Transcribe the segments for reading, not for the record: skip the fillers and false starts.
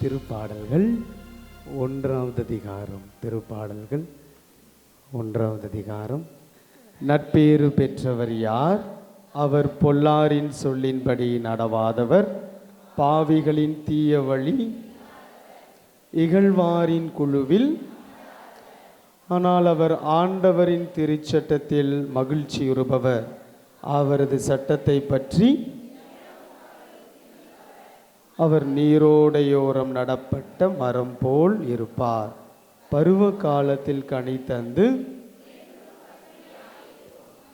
திருப்பாடல்கள் 1வது அதிகாரம். திருப்பாடல்கள் 1வது அதிகாரம். நட்பேறு பெற்றவர் யார்? அவர் பொல்லாரின் சொல்லின்படி நடவாதவர், பாவிகளின் தீய வழி இகழ்வாரின் குழுவில். ஆனால் அவர் ஆண்டவரின் திருச்சட்டத்தில் மகிழ்ச்சியுறுபவர். அவரது சட்டத்தை பற்றி அவர் நீரோடையோரம் நடப்பட்ட மரம் போல் இருப்பார். பருவ காலத்தில் கனி தந்து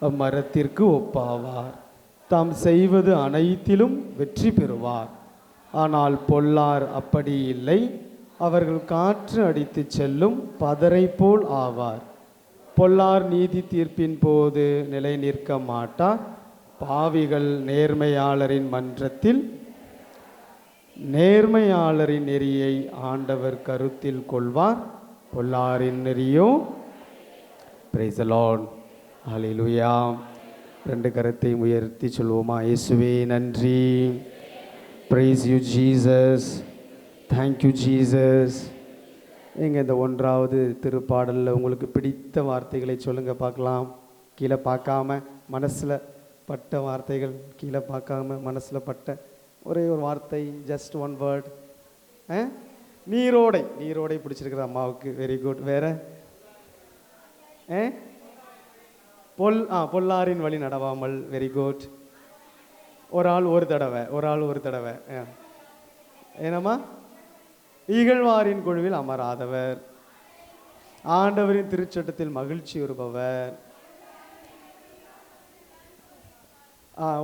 அம்மரத்திற்கு ஒப்பாவார். தாம் செய்வது அனைத்திலும் வெற்றி பெறுவார். ஆனால் பொல்லார் அப்படி இல்லை. அவர்கள் காற்று அடித்து செல்லும் பதரை போல் ஆவார். பொல்லார் நீதி தீர்ப்பின் போது நிலை நிற்க மாட்டார். பாவிகள் நேர்மையாளரின் மன்றத்தில் நேர்மையாளரின் நெறியை ஆண்டவர் கருத்தில் கொள்வார். பொல்லாரின் நெறியோ பிரைஸ் தி லார்ட். ஹல்லேலூயா. 2 கரத்தை உயர்த்தி சொல்வோமா? இயேசுவே நன்றி. Price you Jesus. Thank you Jesus. எங்க இந்த 1வது திருப்பாடலில் உங்களுக்கு பிடித்த வார்த்தைகளை சொல்லுங்க பார்க்கலாம். கீழே பார்க்காம மனசில் பட்ட வார்த்தைகள், கீழே பார்க்காம மனசில் பட்ட ஒரே ஒரு வார்த்தை, ஜஸ்ட் ஒன் வேர்ட். நீரோடை. நீரோடை பிடிச்சிருக்கிற அம்மாவுக்கு வெரி குட். வேற பொல்லாரின் வழி நடவாமல், வெரி குட். ஒரு ஆள் ஒரு தடவை. என்னம்மா? இகழ்வாரின் குழுவில் அமராதவர், ஆண்டவரின் திருச்சட்டத்தில் மகிழ்ச்சி வருபவர்.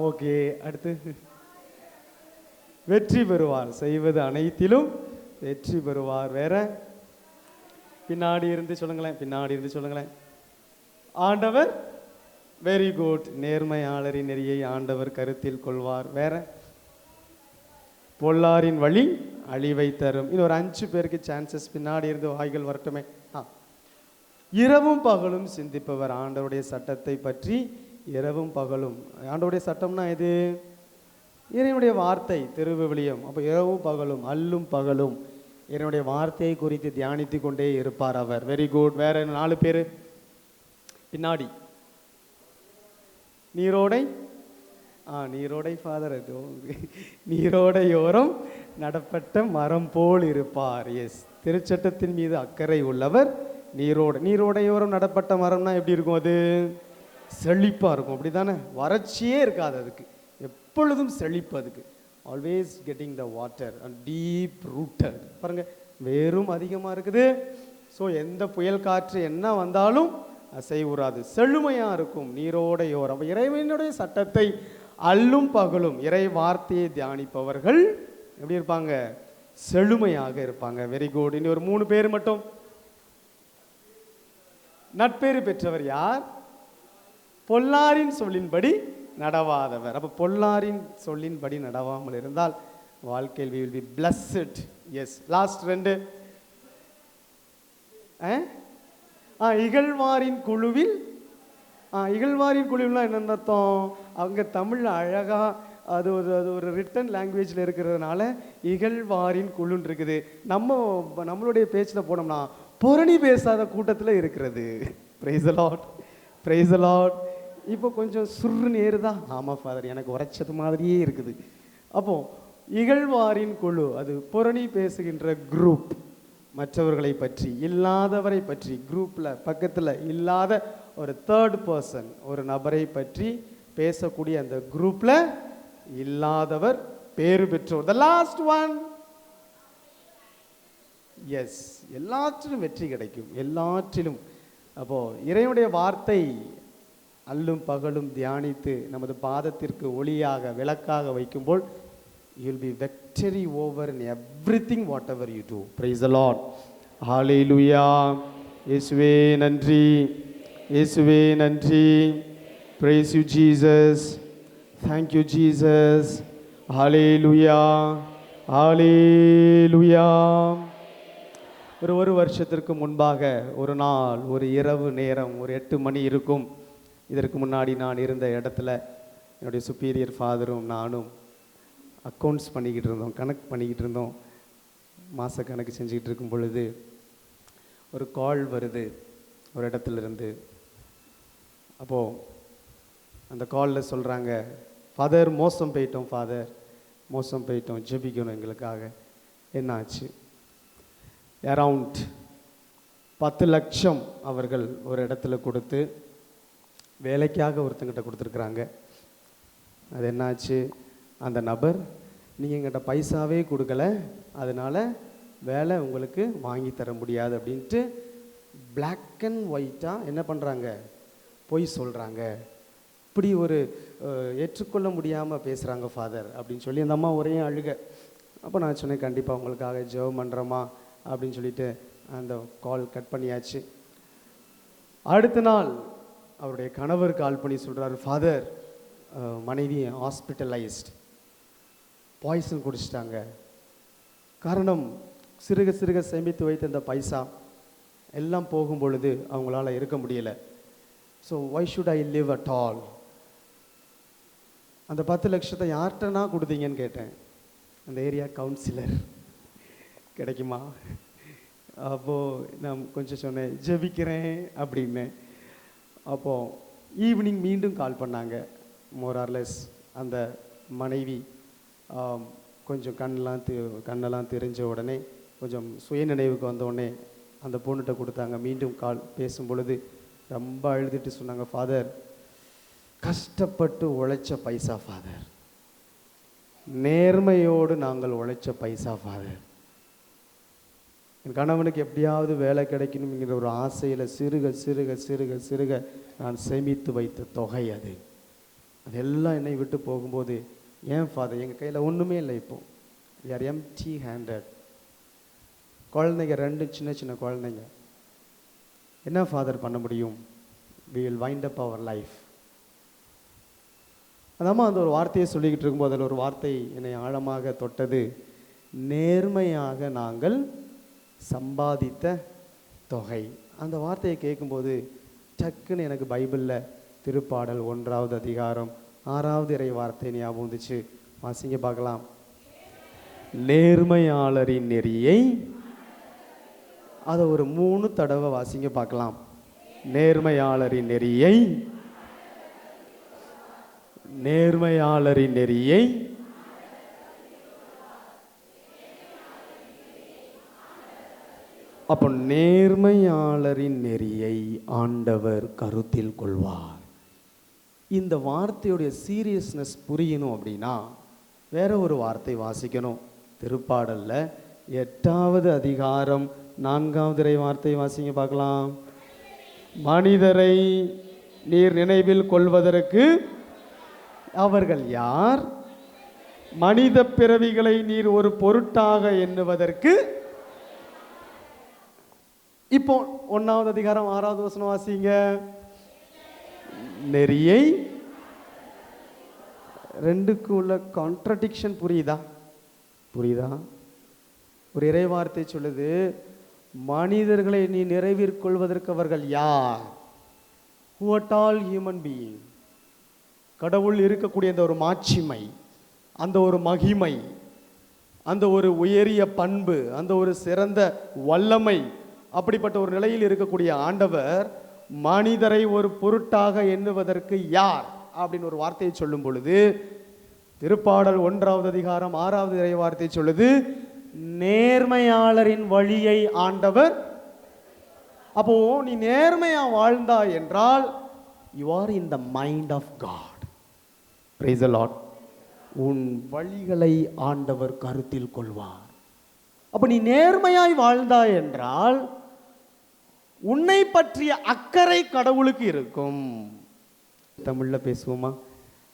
ஓகே. அடுத்து வெற்றி பெறுவார். செய்வது அனைத்திலும் வெற்றி பெறுவார். வேற பின்னாடி இருந்து சொல்லுங்களேன். ஆண்டவர் வெரி குட். நேர்மையாளரின் நெறியை ஆண்டவர் கருத்தில் கொள்வார். வேற பொல்லாரின் வழி அழிவை தரும். இன்னும் ஒரு 5 பேருக்கு சான்சஸ். பின்னாடி இருந்து வாய்கள் வரட்டுமே. இரவும் பகலும் சிந்திப்பவர். ஆண்டவருடைய சட்டத்தை பற்றி இரவும் பகலும். ஆண்டவருடைய சட்டம்னா இது இறைவனுடைய வார்த்தை, திருவிவிலியம். அப்போ இரவும் பகலும், அல்லும் பகலும் இறைவனுடைய வார்த்தையை குறித்து தியானித்து கொண்டே இருப்பார் அவர். Very good. வேற 4 பேர் பின்னாடி. நீரோடை ஃபாதர். நீரோடையோரம் நடப்பட்ட மரம் போல் இருப்பார். எஸ், திருச்சட்டத்தின் மீது அக்கறை உள்ளவர். நீரோடையோரம் நடப்பட்ட மரம்னா எப்படி இருக்கும்? அது செழிப்பாக இருக்கும். அப்படி தானே? வறட்சியே இருக்காது அதுக்கு, எப்பொழுதும் செழிப்பு. அதுக்கு always getting the water and deep rooted. பாருங்க, வேரும் அதிகமாக இருக்குது. ஸோ எந்த புயல் காற்று என்ன வந்தாலும் அசைவுறாது, செழுமையாக இருக்கும். நீரோடையோரம். இறைவனுடைய சட்டத்தை அல்லும் பகலும் இறை வார்த்தையை தியானிப்பவர்கள் எப்படி இருப்பாங்க? செழுமையாக இருப்பாங்க. Very good. இனி ஒரு 3 பேர் மட்டும். நட்பேறு பெற்றவர் யார்? பொல்லாரின் சொல்லின்படி நடவாதவர். அப்போ பொல்லாரின் சொல்லின்படி நடவாமல் இருந்தால் வாழ்க்கையில் we will be blessed. Yes. Last 2. இகழ்வாரின் குழுவில். இகழ்வாரின் குழுவில்னா என்னென்ன அர்த்தம்? அவங்க தமிழில் அழகாக அது ஒரு ரிட்டன் லாங்குவேஜில் இருக்கிறதுனால இகழ்வாரின் குழுன்னு இருக்குது. நம்மளுடைய பேச்சில் போனோம்னா புரணி பேசாத கூட்டத்தில் இருக்கிறது. Price the Lord. Price the Lord. இப்போ கொஞ்சம் சுருன்னு ஏறுதா? ஆமாம் ஃபாதர், எனக்கு உரைச்சது மாதிரியே இருக்குது. அப்போது இகழ்வாரின் குழு அது புரணி பேசுகின்ற குரூப். மற்றவர்களை பற்றி, இல்லாதவரை பற்றி, குரூப்பில் பக்கத்தில் இல்லாத ஒரு 3rd பர்சன், ஒரு நபரை பற்றி பேசக்கூடிய அந்த குரூப்பில் இல்லாதவர் பேறு பெற்றோர். The last one. எஸ், எல்லாற்றிலும் வெற்றி கிடைக்கும், எல்லாற்றிலும். அப்போது இறைவனுடைய வார்த்தை அல்லும் பகலும் தியானித்து நமது பாதத்திற்கு ஒளியாக விளக்காக வைக்கும்போது you will be victory over in everything whatever you do. Praise the Lord. Hallelujah. இயேசுவே நன்றி. இயேசுவே நன்றி. Praise you Jesus. Thank you Jesus. Hallelujah. Hallelujah. ஒரு வருஷத்திற்கு முன்பாக ஒரு நாள், ஒரு இரவு நேரம், ஒரு 8 மணி இருக்கும். இதற்கு முன்னாடி நான் இருந்த இடத்துல என்னுடைய சுப்பீரியர் ஃபாதரும் நானும் அக்கௌண்ட்ஸ் பண்ணிக்கிட்டு இருந்தோம், கணக்கு பண்ணிக்கிட்டு இருந்தோம். மாதக்கணக்கு செஞ்சுக்கிட்டு இருக்கும் பொழுது ஒரு கால் வருது ஒரு இடத்துலேருந்து. அப்போது அந்த காலில் சொல்கிறாங்க, ஃபாதர் மோசம் போயிட்டோம், ஃபாதர் மோசம் போயிட்டோம், ஜெபிக்கணும் எங்களுக்காக. என்னாச்சு? அரவுண்ட் 10 லட்சம் அவர்கள் ஒரு இடத்துல கொடுத்து வேலைக்காக ஒருத்தங்கிட்ட கொடுத்துருக்குறாங்க. அது என்னாச்சு? அந்த நபர், நீங்கள் எங்கிட்ட பைசாவே கொடுக்கல, அதனால் வேலை உங்களுக்கு வாங்கி தர முடியாது அப்படின்ட்டு பிளாக் அண்ட் ஒயிட்டாக என்ன பண்ணுறாங்க? பொய் சொல்கிறாங்க. இப்படி ஒரு ஏற்றுக்கொள்ள முடியாமல் பேசுகிறாங்க ஃபாதர் அப்படின்னு சொல்லி அந்த அம்மா ஒரே அழுக. அப்போ நான் சொன்னேன், கண்டிப்பாக உங்களுக்காக ஜெபம் பண்ணுறோமா அப்படின்னு சொல்லிட்டு அந்த கால் கட் பண்ணியாச்சு. அடுத்த நாள் அவருடைய கணவர் கால் பண்ணி சொல்கிறாரு, ஃபாதர் மனைவி ஹாஸ்பிட்டலைஸ்ட், பாய்சன் குடிச்சிட்டாங்க. காரணம், சிறுக சிறுக சேமித்து வைத்த இந்த பைசா எல்லாம் போகும் பொழுது அவங்களால இருக்க முடியலை. So why should I live at all? அந்த 10 லட்சத்தை யார்கிட்டனா கொடுத்தீங்கன்னு கேட்டேன். அந்த ஏரியா கவுன்சிலர். கிடைக்குமா? அப்போது நான் கொஞ்சம் சொன்னேன், ஜெபிக்கிறேன் அப்படின்னு. அப்போது ஈவினிங் மீண்டும் கால் பண்ணாங்க. மோரார்லெஸ் அந்த மனைவி கொஞ்சம் கண்ணெல்லாம் தெரிஞ்ச உடனே, கொஞ்சம் சுயநினைவுக்கு வந்த உடனே அந்த பொண்ணுகிட்ட கொடுத்தாங்க. மீண்டும் கால் பேசும் பொழுது ரொம்ப அழுதுட்டு சொன்னாங்க, ஃபாதர் கஷ்டப்பட்டு உழைச்ச பைசா ஃபாதர், நேர்மையோடு நாங்கள் உழைச்ச பைசா ஃபாதர். என் கணவனுக்கு எப்படியாவது வேலை கிடைக்கணுங்கிற ஒரு ஆசையில் சிறுக சிறுக சிறுக சிறுக நான் சேமித்து வைத்த தொகை அது. அதெல்லாம் என்னை விட்டு போகும்போது, ஏன் ஃபாதர் எங்கள் கையில் ஒன்றுமே இல்லை, இப்போது we are empty handed. குழந்தைங்க 2 சின்ன சின்ன குழந்தைங்க, என்ன ஃபாதர் பண்ண முடியும்? we will wind up our life. அதாம்மா அந்த ஒரு வார்த்தையை சொல்லிக்கிட்டு இருக்கும்போது அதில் ஒரு வார்த்தை என்னை ஆழமாக தொட்டது. நேர்மையாக நாங்கள் சம்பாதித்த தொகை. அந்த வார்த்தையை கேட்கும்போது டக்குன்னு எனக்கு பைபிளில் திருப்பாடல் 1ஆவது அதிகாரம் 6வது இறை வார்த்தை ஞாபகம் வந்துச்சு. வாசிங்க பார்க்கலாம். நேர்மையாளரின் நெறியை, அதை ஒரு 3 தடவை வாசிங்க பார்க்கலாம். நேர்மையாளரின் நெறியை, நேர்மையாளரின் நெறியை. அப்போ நேர்மையாளரின் நெறியை ஆண்டவர் கருத்தில் கொள்வார். இந்த வார்த்தையுடைய சீரியஸ்னஸ் புரியணும் அப்படின்னா வேற ஒரு வார்த்தை வாசிக்கணும். திருப்பாடல்ல 8வது அதிகாரம் 4வது இறை வார்த்தை வாசிங்க பார்க்கலாம். மனிதரை நீர் நினைவில் கொள்வதற்கு அவர்கள் யார்? மனித பிறவிகளை நீர் ஒரு பொருட்டாக எண்ணுவதற்கு. இப்போ 1வது அதிகாரம் 6வது வசனம் வாசிங்க. நெறியை, 2க்கு உள்ள கான்ட்ரடிக்ஷன் புரியுதா? ஒரு இறை வார்த்தை சொல்லுது, மனிதர்களை நீ நிறைவேற்கொள்வதற்கு அவர்கள் யார்? Who at all human being? கடவுள் இருக்கக்கூடிய அந்த ஒரு மாட்சிமை, அந்த ஒரு மகிமை, அந்த ஒரு உயரிய பண்பு, அந்த ஒரு சிறந்த வல்லமை, அப்படிப்பட்ட ஒரு நிலையில் இருக்கக்கூடிய ஆண்டவர் மனிதரை ஒரு பொருட்டாக எண்ணுவதற்கு யார் அப்படின்னு ஒரு வார்த்தையை சொல்லும் பொழுது, திருப்பாடல் 1வது அதிகாரம் 6வது இறை வார்த்தை சொல்லுது, நேர்மையாளரின் வழியை ஆண்டவர். அப்போ நீ நேர்மையா வாழ்ந்தா என்றால் you are in the mind of God. Praise the Lord. உன் வழிகளை ஆண்டவர் கருத்தில் கொள்வார். அப்ப நீ நேர்மையாய் வாழ்ந்தா என்றால் உன்னை பற்றிய அக்கறை கடவுளுக்கு இருக்கும். தமிழ்ல பேசுவோமா?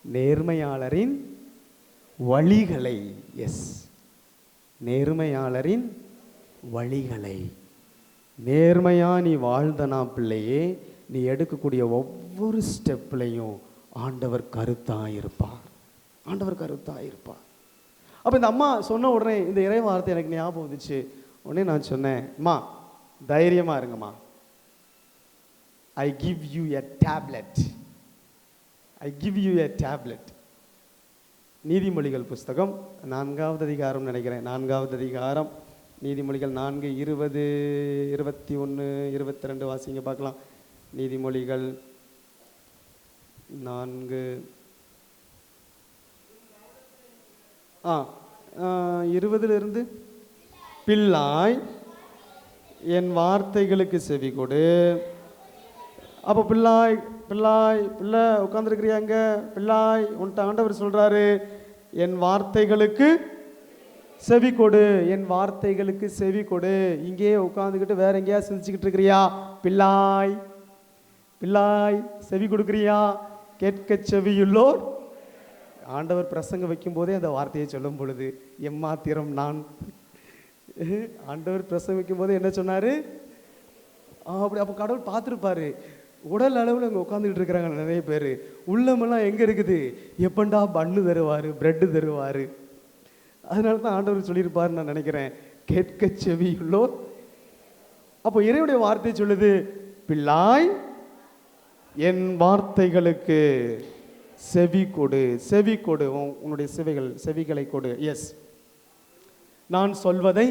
நேர்மையாளரின் வழிகளை. எஸ், நேர்மையாளரின் வழிகளை. நேர்மையா நீ வாழ்ந்தனா பிள்ளையே, நீ எடுக்கக்கூடிய ஒவ்வொரு ஸ்டெப்லையும் ஆண்டவர் கருத்தாயிருப்பார். ஆண்டவர் கருத்தாயிருப்பார். அப்போ இந்த அம்மா சொன்ன உடனே இந்த இறை வார்த்தை எனக்கு ஞாபகம் வந்துச்சு. உடனே நான் சொன்னேன், அம்மா தைரியமா இருங்கம்மா, I give you a tablet. I give you a tablet. நீதிமொழிகள் புஸ்தகம் 4வது அதிகாரம் நினைக்கிறேன், 4வது அதிகாரம் நீதிமொழிகள் 4 20 21 22 வாசிங்க பார்க்கலாம். நீதிமொழிகள் 4 20 பிள்ளாய் என் வார்த்தைகளுக்கு செவி கொடு. அப்போ பிள்ளாய் பிள்ளாய் பிள்ளை உட்காந்துருக்கிறியாங்க, பிள்ளாய் உன்ட்ட ஆண்டவர் சொல்றாரு, என் வார்த்தைகளுக்கு செவி கொடு, என் வார்த்தைகளுக்கு செவி கொடு. இங்கேயே உட்காந்துக்கிட்டு வேற எங்கேயா சிந்திச்சுக்கிட்டு இருக்கிறியா? பிள்ளாய் பிள்ளாய் செவி கொடுக்குறியா? கேட்க செவியுள்ளோர். ஆண்டவர் பிரசங்க வைக்கும் போதே அந்த வார்த்தையை சொல்லும் பொழுது எம்மாத்திரம் நான், ஆண்டவர் பிரசங்க வைக்கும் போதே என்ன சொன்னாரு? அப்படி அப்போ கடவுள் பார்த்துருப்பாரு. உடல் அளவில் அங்கே உட்காந்துக்கிட்டு இருக்கிறாங்க நிறைய பேர். உள்ளமெல்லாம் எங்கே இருக்குது? எப்பண்டா பண்ணு தருவார், பிரெட்டு தருவார். அதனால தான் ஆண்டவர் சொல்லியிருப்பார் நான் நினைக்கிறேன், கேட்க செவியுள்ளோர். அப்போ இறைவனுடைய வார்த்தை சொல்லுது, பிள்ளாய் என் வார்த்தைகளுக்கு செவி கொடு. செவி கொடு, உன்னுடைய செவிகளை கொடு. எஸ், நான் சொல்வதை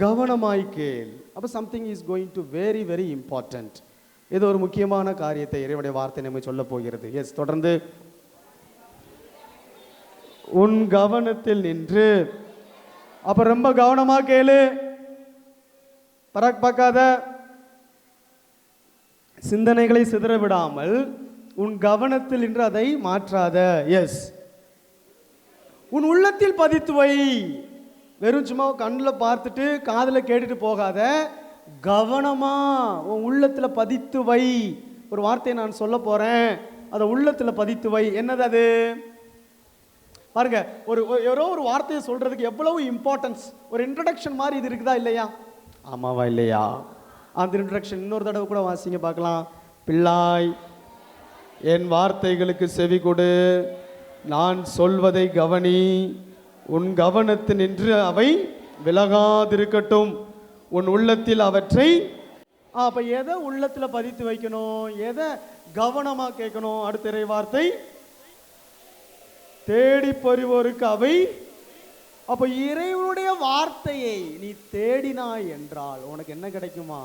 கவனமாய் கேள். அப்போ something is going to very very important. இது ஒரு முக்கியமான காரியத்தை இறைவனுடைய வார்த்தை நம்ம சொல்ல போகிறது. எஸ், தொடர்ந்து உன் கவனத்தில் நின்று. அப்ப ரொம்ப கவனமா கேளு, பராக் பார்க்காத, சிந்தனைகளை சிதற விடாமல் உன் கவனத்தில் நின்று அதை மாற்றாத. எஸ், உன் உள்ளத்தில் பதித்து வை. வெறும் சும்மா கண்ணில் பார்த்துட்டு காதில் கேட்டுட்டு போகாத, கவனமா உன் உள்ளத்துல பதித்து வை. ஒரு வார்த்தையை நான் சொல்ல போறேன், அதை உள்ளத்துல பதித்து வை. என்னது அது? பாருங்க, யாரோ ஒரு வார்த்தையை சொல்றதுக்கு எவ்வளவு இம்பார்ட்டன்ஸ். ஒரு இன்ட்ரடக்ஷன் மாதிரி இது இருக்குதா இல்லையா? ஆமாவா இல்லையா? அந்த இன்ட்ரடக்ஷன் இன்னொரு தடவை கூட வாசிங்க பார்க்கலாம். பிள்ளாய் என் வார்த்தைகளுக்கு செவி கொடு, நான் சொல்வதை கவனி, உன் கவனத்து நின்று அவை விலகாதிருக்கட்டும், உன் உள்ளத்தில் அவற்றை. அப்ப எதை உள்ளத்துல பதித்து வைக்கணும், எதை கவனமா கேட்கணும்? அடுத்த இறை வார்த்தை, தேடி பறிவோருக்கு அவை. அப்ப இறைவனுடைய வார்த்தையை நீ தேடினாய் என்றால் உனக்கு என்ன கிடைக்குமா?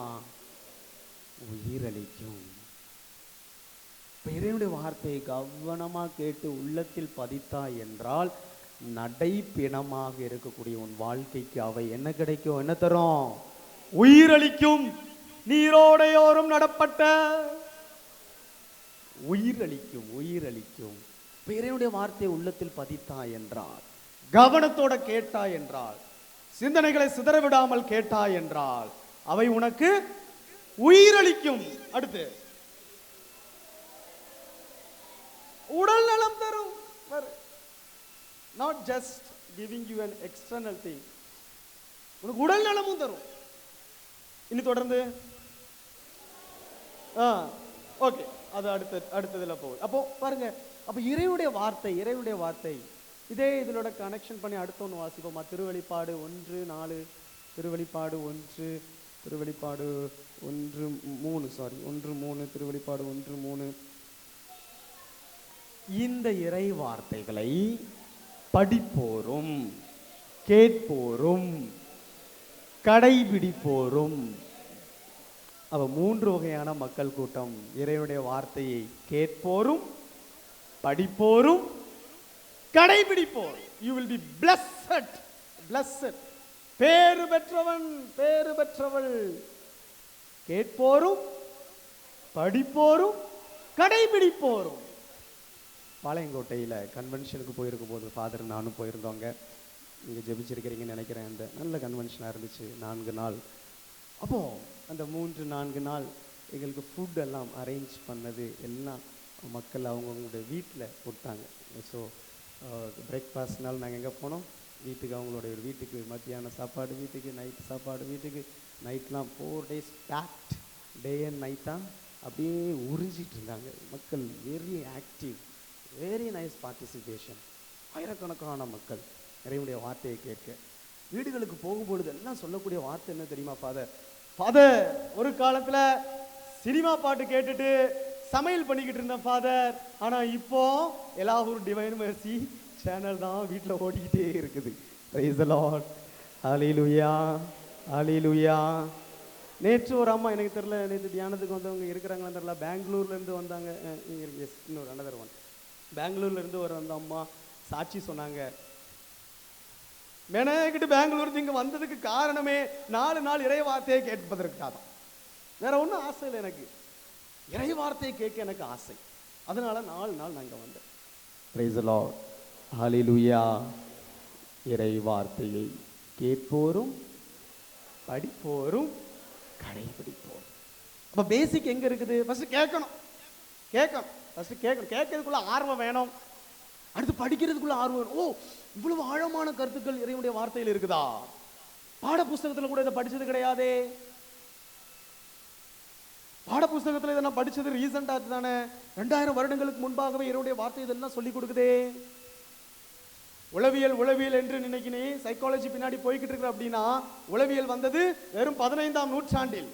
உயிரளிக்கும். இறைவனுடைய வார்த்தையை கவனமா கேட்டு உள்ளத்தில் பதித்தாய் என்றால் நடைப்பிணமாக இருக்கக்கூடிய உன் வாழ்க்கைக்கு அவை என்ன கிடைக்கும்? என்ன தரும்? உயிரளிக்கும். நீரோடையோரும் நடப்பட்ட உயிரளிக்கும், உயிரளிக்கும். இறைவனுடைய வார்த்தையை உள்ளத்தில் பதித்தாய் என்றால், கவனத்தோட கேட்டாய் என்றால், சிந்தனைகளை சிதறவிடாமல் கேட்டாய் என்றால் அவை உனக்கு உயிரளிக்கும். அடுத்து உடல் நலம் தரும். Not just giving you an external thing, உனக்கு உடல் நலமும் தரும். இனி தொடர்ந்து ஓகே, அது அடுத்ததுல போகுது. அப்போ பாருங்க, அப்போ இறைவனுடைய வார்த்தை இதே இதனோட கனெக்ஷன் பண்ணி அடுத்த ஒன்று வாசிப்போமா? திருவெளிப்பாடு 1:4, திருவெளிப்பாடு 1, திருவெளிப்பாடு 1:3, திருவெளிப்பாடு 1:3. இந்த இறை வார்த்தைகளை படிப்போரும் கேட்போரும் கடைபிடிப்போரும். அவ 3 வகையான மக்கள் கூட்டம். இறைவனுடைய வார்த்தையை கேட்போரும் படிப்போரும் கடைபிடிப்போர். You will be blessed, blessed. பேறு பெற்றவன், பேறு பெற்றவள். கேட்போரும் படிப்போரும் கடைபிடிப்போரும். பாளையங்கோட்டையில் கன்வென்ஷனுக்கு போயிருக்கும் போது ஃபாதர் நானும் போயிருந்தோங்க. இங்கே ஜெபிச்சிருக்கிறீங்கன்னு நினைக்கிறேன். அந்த நல்ல கன்வென்ஷனாக இருந்துச்சு. 4 நாள். அப்போது அந்த 3-4 நாள் எங்களுக்கு ஃபுட் எல்லாம் அரேஞ்ச் பண்ணது எல்லாம் மக்கள் அவங்கவுங்களுடைய வீட்டில் கொடுத்தாங்க. ஸோ பிரேக்ஃபாஸ்ட்னாலும் நாங்கள் எங்கே போனோம்? வீட்டுக்கு, அவங்களுடைய வீட்டுக்கு. மத்தியான சாப்பாடு வீட்டுக்கு, நைட்டு சாப்பாடு வீட்டுக்கு. நைட்லாம் 4 days பேக்ட், டே அண்ட் நைட்டாக அப்படியே உறிஞ்சிட்டு இருந்தாங்க மக்கள். Very active, very nice participation. ஆயிரக்கணக்கான மக்கள் இறைவனுடைய வார்த்தையை கேட்க. வீடுகளுக்கு போகும்பொழுது எல்லாம் சொல்லக்கூடிய வார்த்தை என்ன தெரியுமா? ஃபாதர் ஒரு காலத்தில் சினிமா பாட்டு கேட்டுட்டு சமையல் பண்ணிக்கிட்டு இருந்தேன் ஃபாதர், ஆனால் இப்போ எல்லாரும் டிவைன் மெர்சி சேனல் தான் வீட்டில் ஓடிக்கிட்டே இருக்குது. Praise the Lord. ஹalleluya, ஹalleluya. நேற்று ஒரு அம்மா, எனக்கு தெரியல நேற்று தியானத்துக்கு வந்தவங்க இருக்கிறாங்களான்னு தெரியல, பெங்களூர்லேருந்து வந்தாங்க. இங்கே இருக்கு, எஸ், இன்னொரு அனதர் ஒன். பெங்களூர்லேருந்து ஒரு வந்த அம்மா சாட்சி சொன்னாங்க. மெனக்கிட்டு பெங்களூர் இங்கே வந்ததுக்கு காரணமே 4 நாள் இறை வார்த்தையை கேட்பதற்காக தான். வேற ஒன்றும் ஆசை இல்லை எனக்கு. இறை வார்த்தையை கேட்க எனக்கு ஆசை. அதனால 4 நாள் நான் இங்கே வந்தேன். பிரைஸ் தி லார்ட், ஹalleluya. இறை வார்த்தையை கேட்போரும் படிப்போரும் கடைபிடிப்போம். அப்ப பேசிக் எங்க இருக்குது? ஃபர்ஸ்ட் கேட்கணும். ஃபர்ஸ்ட் கேட்கணும். கேட்கறதுக்குள்ள ஆர்வம் வேணும். அடுத்து படிக்கிறதுக்குள்ள ஆர்வம் வேணும். ஓ, இவ்வளவு ஆழமான கருத்துக்கள் இறைவனுடைய வார்த்தையில் இருக்குதா? பாட புஸ்தகத்துல கூட இதை படிச்சது கிடையாதே. பாட புஸ்தகத்துல இதை நான் படிச்சது ரீசெண்டா தானே, 2000 வருடங்களுக்கு முன்பாகவே இறைவனுடைய வார்த்தை இதெல்லாம் சொல்லி கொடுக்குதே. உளவியல் என்று நினைக்கினே சைக்காலஜி பின்னாடி போய்கிட்டு இருக்கிற அப்படின்னா, உளவியல் வந்தது வெறும் 15ஆம் நூற்றாண்டில்.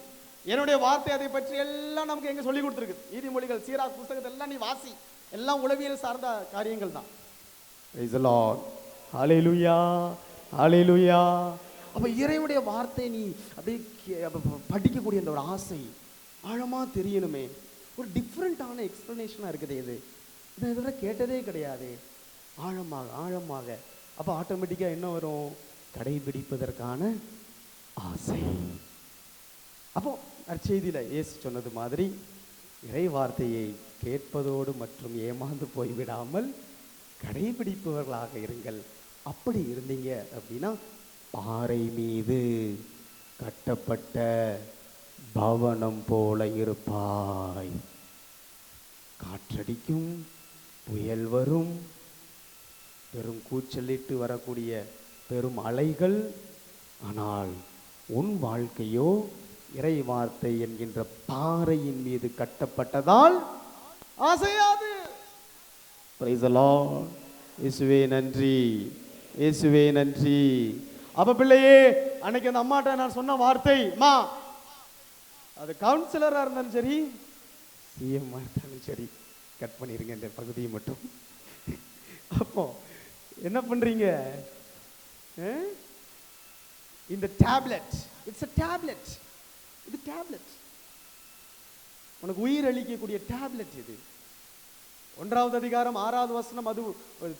என்னுடைய வார்த்தை அதை பற்றி எல்லாம் நமக்கு எங்க சொல்லி கொடுத்துருக்கு. நீதிமொழிகள், சீராக் புஸ்தகத்தை எல்லாம் நீ வாசி, எல்லாம் உளவியல் சார்ந்த காரியங்கள் தான். பிரைஸ் தி லார்ட், ஹalleluya, ஹalleluya. அப்ப இறைவனுடைய வார்த்தை நீ அப்படியே படிக்கக்கூடிய அந்த ஒரு ஆசை ஆழமா தெரியணுமே. ஒரு டிஃப்ரெண்டான எக்ஸ்பிளனேஷனா இருக்குது. இது இதை இதுவரை கேட்டதே கிடையாது. ஆழமாக அப்ப ஆட்டோமேட்டிக்கா என்ன வரும்? கடைபிடிப்பதற்கான ஆசை. அப்போ நற்செய்தியில இயேசு சொன்னது மாதிரி இறை வார்த்தையை கேட்பதோடு மற்றும் ஏமாந்து போய்விடாமல் கடைபிடிப்பவர்களாக இருங்கள். அப்படி இருந்தீங்க அப்படின்னா பாறை மீது கட்டப்பட்ட பவனம் போல இருப்பாய். காற்றடிக்கும், புயல் வரும், பெரும் கூச்சலிட்டு வரக்கூடிய பெரும் அலைகள், ஆனால் உன் வாழ்க்கையோ இறை வார்த்தை என்கின்ற பாறையின் மீது கட்டப்பட்டதால் அசையாது. Price the Lord. இயேசுவே நன்றி, இயேசுவே நன்றி. அப்ப பிள்ளையே, அன்னைக்கு அந்த அம்மாட்ட நான் சொன்ன வார்த்தை, அம்மா, அது கவுன்சிலரா இருந்தாலும் சரி, சிஎம் இருந்தாலும் சரி, கட் பண்ணிருங்க இந்த பகுதியை மட்டும். அப்போ என்ன பண்றீங்க? இந்த டேப்லெட், இட்ஸ் a டேப்லெட். இது டேப்லெட், உனக்கு உயிர் அளிக்கக்கூடிய டேப்லெட் இது. 1வது அதிகாரம் 6வது வசனம், அது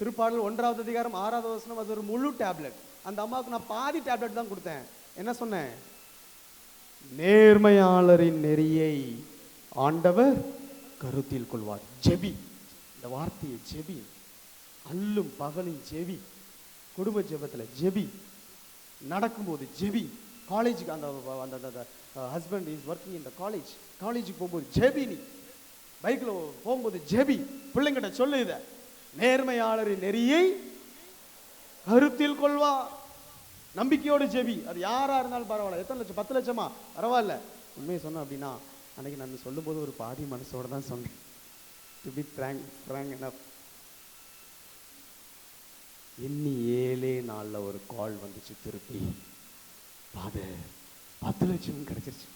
திருப்பாடல் 1வது அதிகாரம் 6வது வசனம், அது ஒரு முழு டேப்லெட். அந்த அம்மாவுக்கு நான் பாதி டேப்லெட் தான் கொடுத்தேன். என்ன சொன்னேன்? நேர்மையாளரின் நெறியை ஆண்டவர் கருத்தில் கொள்வார். ஜெபி, இந்த வார்த்தையை ஜெபி, அல்லும் பகலும் ஜெபி, குடும்ப ஜெபத்தில் ஜெபி, நடக்கும்போது ஜெபி, காலேஜுக்கு அந்த ஹஸ்பண்ட் இஸ் ஒர்க்கிங் இன் த காலேஜுக்கு போகும்போது ஜெபி, நீ பைக்கில் போகும்போது ஜெபி, பிள்ளைங்கிட்ட சொல்லு, இதை நேர்மையாளரின் நெறியை கருத்தில் கொள்வார். நம்பிக்கையோடு ஜெபி. அது யாரா இருந்தாலும் பரவாயில்ல. எத்தனை லட்சம்? 10 லட்சமா? பரவாயில்ல. உண்மையை சொன்னேன் அப்படின்னா, அன்னைக்கு நான் சொல்லும் போது ஒரு பாதி மனசோட தான் சொன்னேன். டு பி ஃப்ராங்க் எனப். இன்னி 7 நாள்ல ஒரு கால் வந்துச்சு திருப்பி, ஃபாதர் 10 லட்சம் கிடைச்சிருச்சு.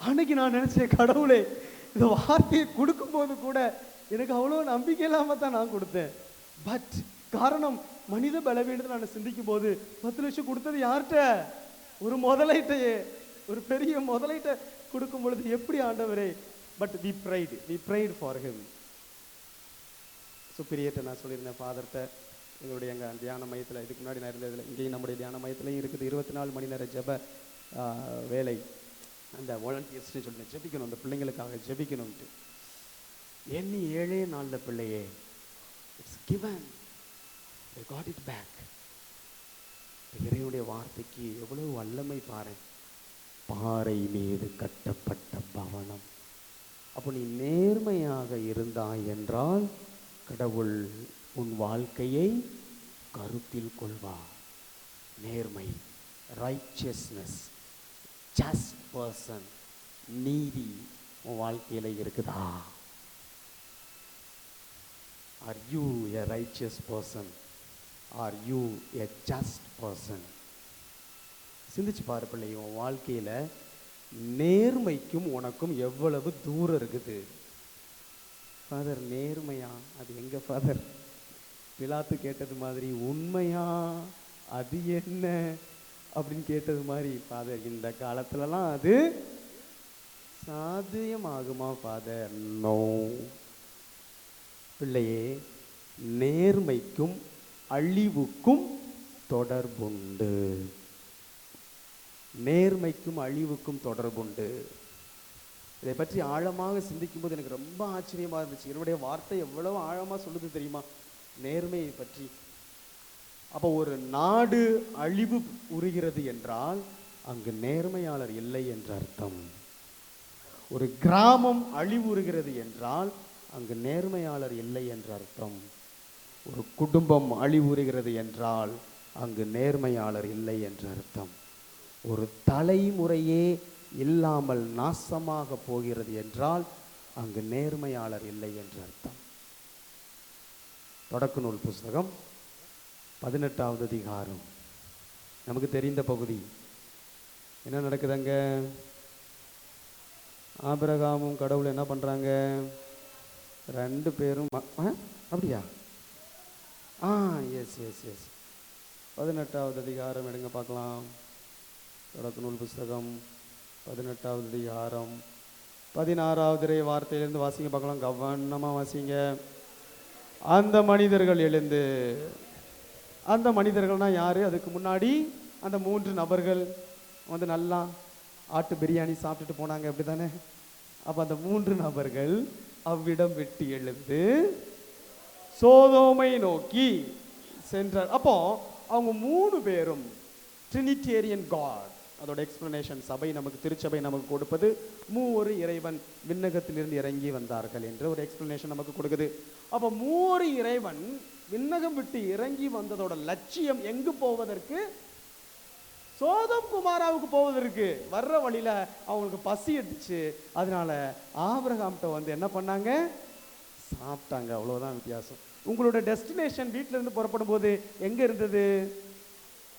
அன்னைக்கு நான் நினைச்சேன், கடவுளே, இந்த வார்த்தையை கொடுக்கும் போது கூட எனக்கு அவ்வளோ நம்பிக்கை இல்லாம தான் நான் கொடுத்தேன். பட் காரணம், மனித பலவீனத்தை நான் சிந்திக்கும் போது 10 லட்சம் கொடுத்தது யார்கிட்ட? ஒரு முதலைட்டையே, ஒரு பெரிய முதலைட்ட கொடுக்கும் பொழுது எப்படி ஆண்டவரே. But we prayed for him. சுப்பீரியர்ட்ட நான் சொல்லியிருந்தேன், ஃபாதர்கிட்ட, எங்களுடைய எங்கள் தியான மையத்தில், இதுக்கு முன்னாடி நான் இருந்ததில், இங்கேயும் நம்முடைய தியான மையத்துலையும் இருக்குது 24 மணி நேர ஜெப வேலை. அந்த வாலண்டியர்ஸ்னு சொல்லிட்டு ஜெபிக்கணும், அந்த பிள்ளைங்களுக்காக ஜெபிக்கணும்ட்டு. எண்ணி 7 நாளில் பிள்ளையே, it's given, they got it back. இறைவனுடைய வார்த்தைக்கு எவ்வளவு வல்லமை பாரு. பாறை மீது கட்டப்பட்ட பவனம். அப்போ நீ நேர்மையாக இருந்தாய் என்றால் கடவுள் உன் வாழ்க்கையை கருத்தில் கொள்வார். நேர்மை, ரைச்சியஸ்னஸ், ஜஸ்ட் பர்சன், நீதி உன் வாழ்க்கையில இருக்குதா? Are you a righteous person? Are you a just person? சிந்திச்சு பாரு பிள்ளை, உன் வாழ்க்கையில நேர்மைக்கும் உனக்கும் எவ்வளவு தூரம் இருக்குது. ஃபாதர் நேர்மையா? அது எங்க ஃபாதர்? பிலாத்து கேட்டது மாதிரி உண்மையா, அது என்ன அப்படின்னு கேட்டது மாதிரி, ஃபாதர் இந்த காலத்துலலாம் அது சாத்தியமாகுமா ஃபாதர்? நோ. பிள்ளையே, நேர்மைக்கும் அழிவுக்கும் தொடர்புண்டு. நேர்மைக்கும் அழிவுக்கும் தொடர்புண்டு. இதை பற்றி ஆழமாக சிந்திக்கும் போது எனக்கு ரொம்ப ஆச்சரியமா இருந்துச்சு. என்னுடைய வார்த்தை எவ்வளவு ஆழமா சொல்லுது தெரியுமா நேர்மையை பற்றி. அப்போ ஒரு நாடு அழிவு உறுகிறது என்றால் அங்கு நேர்மையாளர் இல்லை என்ற அர்த்தம். ஒரு கிராமம் அழிவுறுகிறது என்றால் அங்கு நேர்மையாளர் இல்லை என்ற அர்த்தம். ஒரு குடும்பம் அழிவுறுகிறது என்றால் அங்கு நேர்மையாளர் இல்லை என்ற அர்த்தம். ஒரு தலைமுறையே இல்லாமல் நாசமாக போகிறது என்றால் அங்கு நேர்மையாளர் இல்லை என்று அர்த்தம். தொடக்க நூல் புஸ்தகம் 18வது அதிகாரம், நமக்கு தெரிந்த பகுதி. என்ன நடக்குதுங்க? ஆபிரகாமும் கடவுள் என்ன பண்றாங்க? 2 பேரும் அப்படியா? எஸ் எஸ் எஸ் 18வது அதிகாரம் எடுங்க பார்க்கலாம். தொடக்க நூல் புஸ்தகம் 18வது அதிகாரம் 16வது வார்த்தையிலிருந்து வாசிங்க பார்க்கலாம். கவனமா வாசிங்க. அந்த மனிதர்கள் எழுந்து, அந்த மனிதர்கள்னா யாரு? அதுக்கு முன்னாடி அந்த 3 நபர்கள் வந்து நல்லா ஆட்டு பிரியாணி சாப்பிட்டுட்டு போனாங்க, அப்படித்தானே? அப்ப அந்த 3 நபர்கள் அவ்விடம் விட்டு எழுந்து சோதோமை நோக்கி சென்றார். அப்போ அவங்க 3 பேரும் ட்ரினிட்டேரியன் காட். அதோட எக்ஸ்பிளனேஷன் சபை நமக்கு, திருச்சபை நமக்கு கொடுப்பது, 3 இறைவன் விண்ணகத்திலிருந்து இறங்கி வந்தார்கள் என்ற ஒரு எக்ஸ்பிளனேஷன் நமக்கு கொடுக்குது. அப்போ 3 இறைவன் விண்ணகம் விட்டு இறங்கி வந்ததோட லட்சியம் எங்கு போவதற்கு? சோதம் குமாராவுக்கு போவதற்கு. வர்ற வழியில அவங்களுக்கு பசி எடுத்துச்சு. அதனால ஆபிரகாம்கிட்ட வந்து என்ன பண்ணாங்க? சாப்பிட்டாங்க. அவ்வளவுதான் வித்தியாசம். உங்களோட டெஸ்டினேஷன் வீட்டில இருந்து புறப்படும் போது எங்க இருந்தது?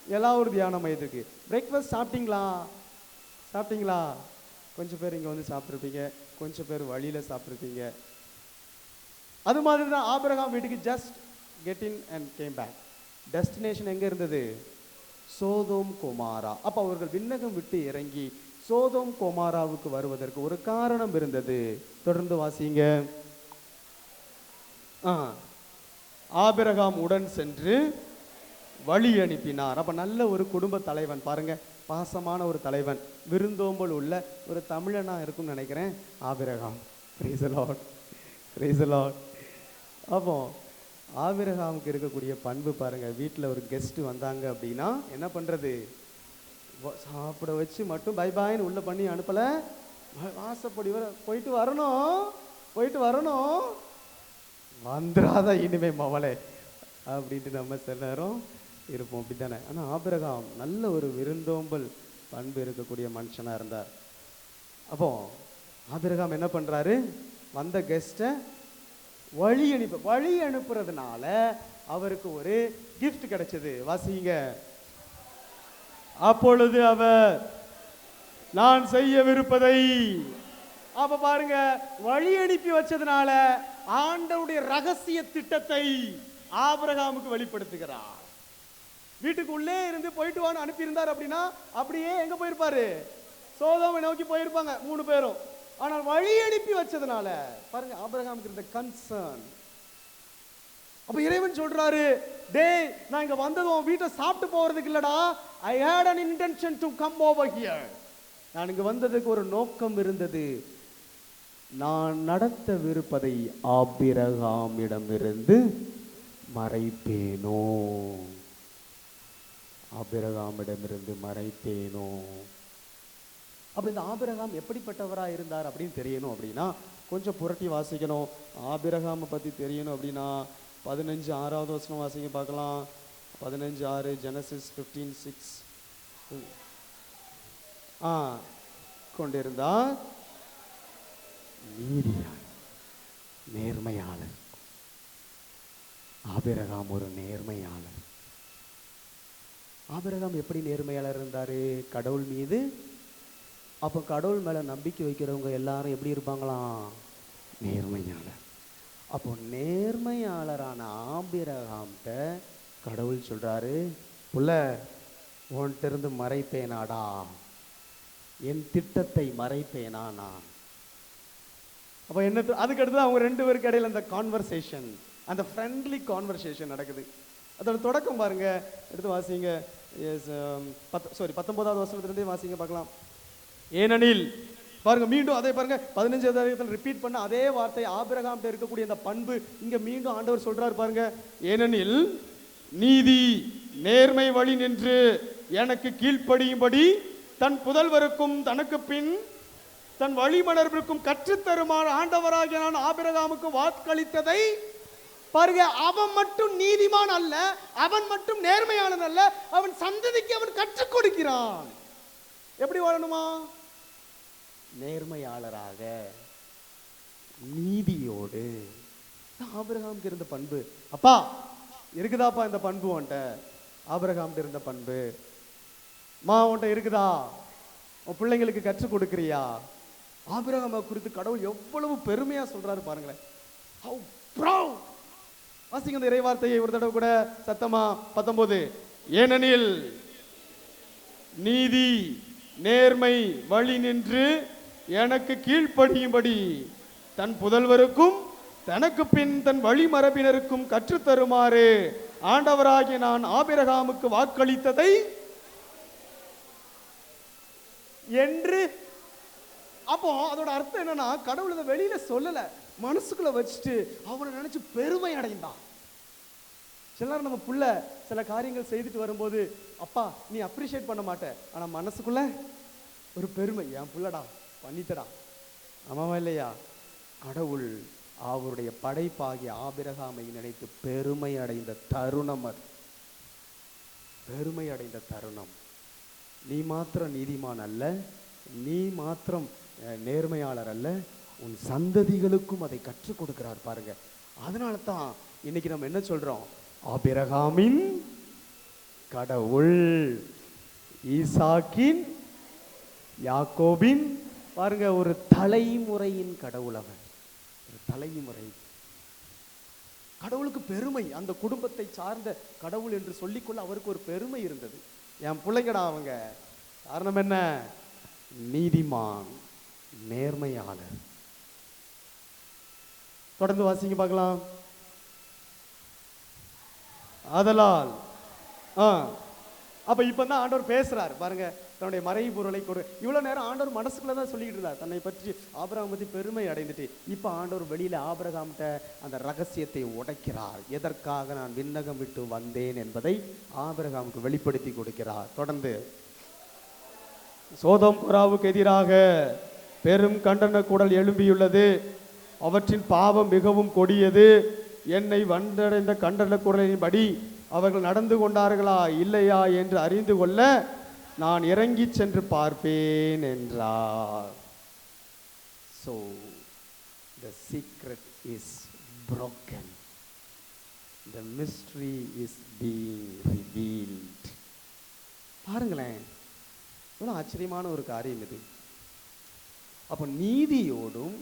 எல்லாம் ஒரு தியான மையத்துக்கு. பிரேக்ஃபாஸ்ட் சாப்பிட்டீங்களா? சாப்பிட்டீங்களா? கொஞ்சம் பேர் இங்கே வந்து சாப்பிட்ருப்பீங்க, கொஞ்சம் பேர் வழியில் சாப்பிட்ருப்பீங்க. அது மாதிரி தான் ஆபிரகாம் வீட்டுக்கு just get in and came back. Destination எங்கே இருந்தது? சோதோம் கொமாரா. அப்போ அவர்கள் விண்ணகம் விட்டு இறங்கி சோதோம் கொமாராவுக்கு வருவதற்கு ஒரு காரணம் இருந்தது. தொடர்ந்து வாசிங்க. ஆபிரகாம் உடன் சென்று வழி அனுப்பினார். அப்ப நல்ல ஒரு குடும்ப தலைவன் பாருங்க, பாசமான ஒரு தலைவன், விருந்தோம்பல் உள்ள ஒரு தமிழனா இருக்கும்னு நினைக்கிறேன் Abraham. Price the Lord, price the Lord. அப்போ ஆபிரகாமுக்கு இருக்கக்கூடிய பண்பு பாருங்க. வீட்டில் ஒரு கெஸ்ட் வந்தாங்க அப்படின்னா என்ன பண்றது? சாப்பிட வச்சு மட்டும் பை பாய்னு உள்ள பண்ணி அனுப்பல. வாசப்படி வர போயிட்டு வரணும், போயிட்டு வரணும், வந்துடாத இனிமே மவளே அப்படின்ட்டு நம்ம சில நேரம் இருப்போம், அப்படித்தானே? ஆனால் ஆபிரகாம் நல்ல ஒரு விருந்தோம்பல் பண்பு இருக்கக்கூடிய மனுஷனா இருந்தார். அப்போ ஆபிரகாம் என்ன பண்றாரு? வந்த கெஸ்ட்டை வழி அனுப்புறதுனால அவருக்கு ஒரு கிஃப்ட் கிடைச்சது. வாசிங்க. அப்பொழுது அவர் நான் செய்யவிருப்பதை, அப்ப பாருங்க, வழி அனுப்பி வச்சதுனால ஆண்டவருடைய ரகசிய திட்டத்தை ஆபிரகாமுக்கு வெளிப்படுத்துகிறார். வீட்டுக்குள்ளே இருந்து போயிட்டு வான்னு அனுப்பியிருந்தார் அப்படின்னா அப்படியே எங்க போயிருப்பாரு? சோதோமை நோக்கி போயிருப்பாங்க 3 பேரும். ஆனால் வழி அனுப்பி வச்சதுனால பாருங்க ஆபிரகாமுக்கு இருந்த கன்சர்ன். அப்ப இறைவன் சொல்றாரு, டேய், நான் இங்க வந்ததும் வீட்டை சாப்பிட்டு போறதுக்கு இல்லடா. ஐ had an intention to come over here. நான் இங்க வந்ததுக்கு ஒரு நோக்கம் இருந்தது. நான் நடத்தவிருப்பதை ஆபிரகாமிடமிருந்து மறைப்பேனோ, ஆபிரகாமிடமிருந்து மறைப்பேனோ. அப்படி இந்த ஆபிரகாம் எப்படிப்பட்டவரா இருந்தார் அப்படின்னு தெரியணும் அப்படின்னா கொஞ்சம் புரட்டி வாசிக்கணும். ஆபிரகாமை பத்தி தெரியணும் அப்படின்னா 15:6 வசனம் வாசிங்க பார்க்கலாம். 15:6 ஜெனசிஸ் 15:6 கொண்டிருந்தார். நீதியான், நேர்மையாளர். ஆபிரகாம் ஒரு நேர்மையாளர். ஆபிரகாம் எப்படி நேர்மையாளர் இருந்தாரு? கடவுள் மீது. அப்போ கடவுள் மேல நம்பிக்கை வைக்கிறவங்க எல்லாரும் எப்படி இருப்பாங்களாம்? நேர்மையாளர். அப்போ நேர்மையாளரான ஆபிரகாம்கிட்ட கடவுள் சொல்றாரு, புள்ள உன்கிட்ட இருந்து மறைப்பேனாடா, என் திட்டத்தை மறைப்பேனா நான். அப்போ என்ன, அதுக்கு அடுத்து அவங்க 2 பேருக்கு இடையில அந்த கான்வர்சேஷன், அந்த ஃப்ரெண்ட்லி கான்வர்சேஷன் நடக்குது. அதோட தொடக்கம் பாருங்க, எடுத்து வாசிங்க. 19வது வசனத்திலிருந்தே வாசிங்க பார்க்கலாம். ஏனெனில் பாருங்க, மீண்டும் அதே பாருங்க 15வது ரிப்பீட் பண்ண அதே வார்த்தை, ஆபிரகாம்கிட்ட இருக்கக்கூடிய அந்த பண்பு இங்க மீண்டும் ஆண்டவர் சொல்றாரு பாருங்க. ஏனெனில் நீதி நேர்மை வழி நின்று எனக்கு கீழ்ப்படியும்படி தன் புதல்வருக்கும் தனக்கு பின் தன் வழிமணர்விற்கும் கற்றுத்தருமான ஆண்டவராகிய நான் ஆபிரகாமுக்கு வாக்களித்ததை பாருங்க. அவன் மட்டும் நீதிமான் அல்ல, அவன் மட்டும் நேர்மையானன் அல்ல, அவன் சந்ததிக்கு அவன் கற்றுக் கொடுக்கிறான். எப்படி வாழணுமா? நேர்மையாளராக, நீதியோடு. ஆபிரகாமுக்கு இருந்த பண்பு. அப்பா இருக்குதாப்பா இந்த பண்பு உன்ட்ட? ஆபிரகாமுக்கு இருந்த பண்பு. மா உன்ட்ட இருக்குதா? உன் பிள்ளைங்களுக்கு கற்றுக் கொடுக்கிறியா? ஆபிரகாமை குறித்து கடவுள் எவ்வளவு பெருமையா சொல்றாரு பாருங்களேன். How proud. வாசிங்க இந்த இறைவார்த்தையை ஒரு தடவை கூட சத்தமா. 19. ஏனெனில் நீதி நேர்மை வழி நின்று எனக்கு கீழ்ப்படியும்படி தன் புதல்வருக்கும் தனக்கு பின் தன் வழிமரபினருக்கும் கற்றுத்தருமாறு ஆண்டவராகிய நான் ஆபிரகாமுக்கு வாக்களித்ததை என்று. அப்போ அதோட அர்த்தம் என்னன்னா, கடவுள் இதை வெளியில சொல்லல, மனசுக்குள்ள வச்சுட்டு அவரை நினைச்சு பெருமை அடைந்தான். சில நேரம் நம்ம புள்ள சில காரியங்கள் செய்துட்டு வரும்போது அப்பா நீ அப்ரிஷியேட் பண்ண மாட்ட, ஆனா மனசுக்குள்ள ஒரு பெருமை, என் புள்ளடா பண்ணிட்டடா. ஆமாவா இல்லையா? கடவுள் அவருடைய படைப்பாகிய ஆபிரகாமை நினைத்து பெருமை அடைந்த தருணம் அது. பெருமை அடைந்த தருணம். நீ மாத்திரம் நீதிமான் அல்ல, நீ மாத்திரம் நேர்மையாளர் அல்ல, உன் சந்ததிகளுக்கும் அதை கற்றுக் கொடுக்கிறார் பாருங்க. அதனால தான் இன்னைக்கு நம்ம என்ன சொல்றோம்? ஆபிரகாமின் கடவுள், ஈசாக்கின் யாக்கோபின், பாருங்க ஒரு தலைமுறையின் கடவுள். அவன் ஒரு தலைமுறை. கடவுளுக்கு பெருமை, அந்த குடும்பத்தை சார்ந்த கடவுள் என்று சொல்லிக்கொள்ள அவருக்கு ஒரு பெருமை இருந்தது. என் பிள்ளைங்கடா அவங்க. காரணம் என்ன? நீதிமான், நேர்மையாளர். தொடர்ந்து வாசிங்க பார்க்கலாம். ஆதலால் அப்ப இப்பதான் ஆண்டவர் பேசுறாரு பாருங்க, தன்னுடைய மறைபொருளை கொடு. இவ்வளவு நேரம் ஆண்டவர் மனசுக்குள்ளதான் சொல்லிட்டு இருந்தார் தன்னை பற்றி, ஆபிரகாம் பற்றி பெருமை அடைந்துட்டு. இப்ப ஆண்டவர் வெளியில ஆபிரகாம்கிட்ட அந்த ரகசியத்தை உடைக்கிறார். எதற்காக நான் விண்ணகம் விட்டு வந்தேன் என்பதை ஆபிரகாமுக்கு வெளிப்படுத்தி கொடுக்கிறார். தொடர்ந்து சோதோம் கொராவுக்கு எதிராக பெரும் கண்டன குரல் எழும்பியுள்ளது, அவற்றின் பாவம் மிகவும் கொடியது. என்னை வந்தடைந்த கண்டன குரலின்படி அவர்கள் நடந்து கொண்டார்களா இல்லையா என்று அறிந்து கொள்ள நான் இறங்கி சென்று பார்ப்பேன் என்றார். So the secret is broken, the mystery is being revealed. பாருங்களேன், இவ்வளவு ஆச்சரியமான ஒரு காரியம் இது. அப்போ நீதியோடும்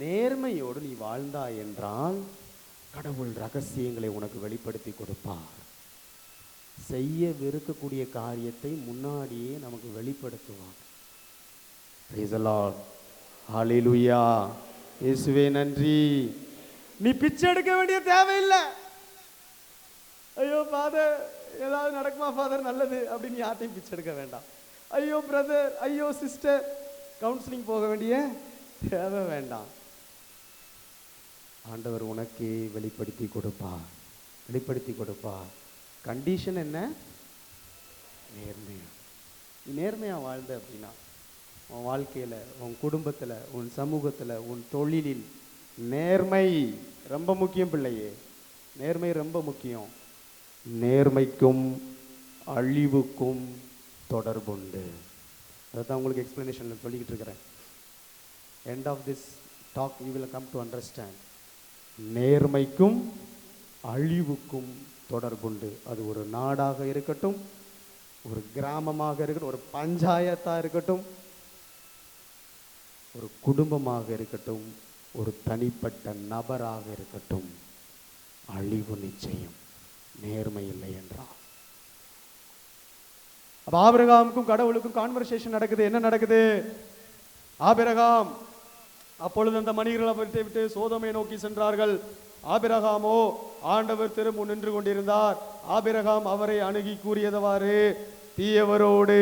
நேர்மையோடு நீ வாழ்ந்தாய் என்றால் கடவுள் ரகசியங்களை உனக்கு வெளிப்படுத்தி கொடுப்பார். செய்ய வெறுக்கக்கூடிய காரியத்தை முன்னாடியே நமக்கு வெளிப்படுத்துவார். Praise the Lord. Hallelujah. இயேசுவே நன்றி. நீ பிச்சை எடுக்க வேண்டிய தேவையில்லை. ஐயோ ஃபாதர் ஏதாவது நடக்குமா ஃபாதர் நல்லது அப்படின்னு யார்ட்டையும் பிச்சை எடுக்க வேண்டாம். ஐயோ பிரதர், ஐயோ சிஸ்டர் கவுன்சிலிங் போக வேண்டிய தேவை வேண்டாம். ஆண்டவர் உனக்கே வெளிப்படுத்தி கொடுப்பார், வெளிப்படுத்தி கொடுப்பார். கண்டிஷன் என்ன? நேர்மையா. நீ நேர்மையா வாழ்ந்த அப்படின்னா உன் வாழ்க்கையில, உன் குடும்பத்துல, உன் சமூகத்துல, உன் தொழிலில் நேர்மை ரொம்ப முக்கியம் பிள்ளையே. நேர்மை ரொம்ப முக்கியம். நேர்மைக்கும் அழிவுக்கும் தொடர்புண்டு. அதான் உங்களுக்கு எக்ஸ்பிளனேஷன்ல சொல்லிக்கிட்டு இருக்கிறேன். End of this talk you will come to understand. நேர்மைக்கும் அழிவுக்கும் தொடர்புண்டு. அது ஒரு நாடாக இருக்கட்டும், ஒரு கிராமமாக இருக்கட்டும், ஒரு பஞ்சாயத்தாக இருக்கட்டும், ஒரு குடும்பமாக இருக்கட்டும், ஒரு தனிப்பட்ட நபராக இருக்கட்டும், அழிவு நிச்சயம். நேர்மை இல்லை என்றால் அப்ப ஆபிரகாமுக்கும் கடவுளுக்கும் கான்வர்சேஷன் நடக்குது. என்ன நடக்குது? ஆபிரகாம் அப்பொழுது அந்த மனிதர்கள் அவரை விட்டு சோதோமை நோக்கி சென்றார்கள். ஆபிரகாமோ ஆண்டவர் திருமுன் நின்று கொண்டிருந்தார். ஆபிரகாம் அவரை அணுகி கூறியதவாறு, தீயவரோடு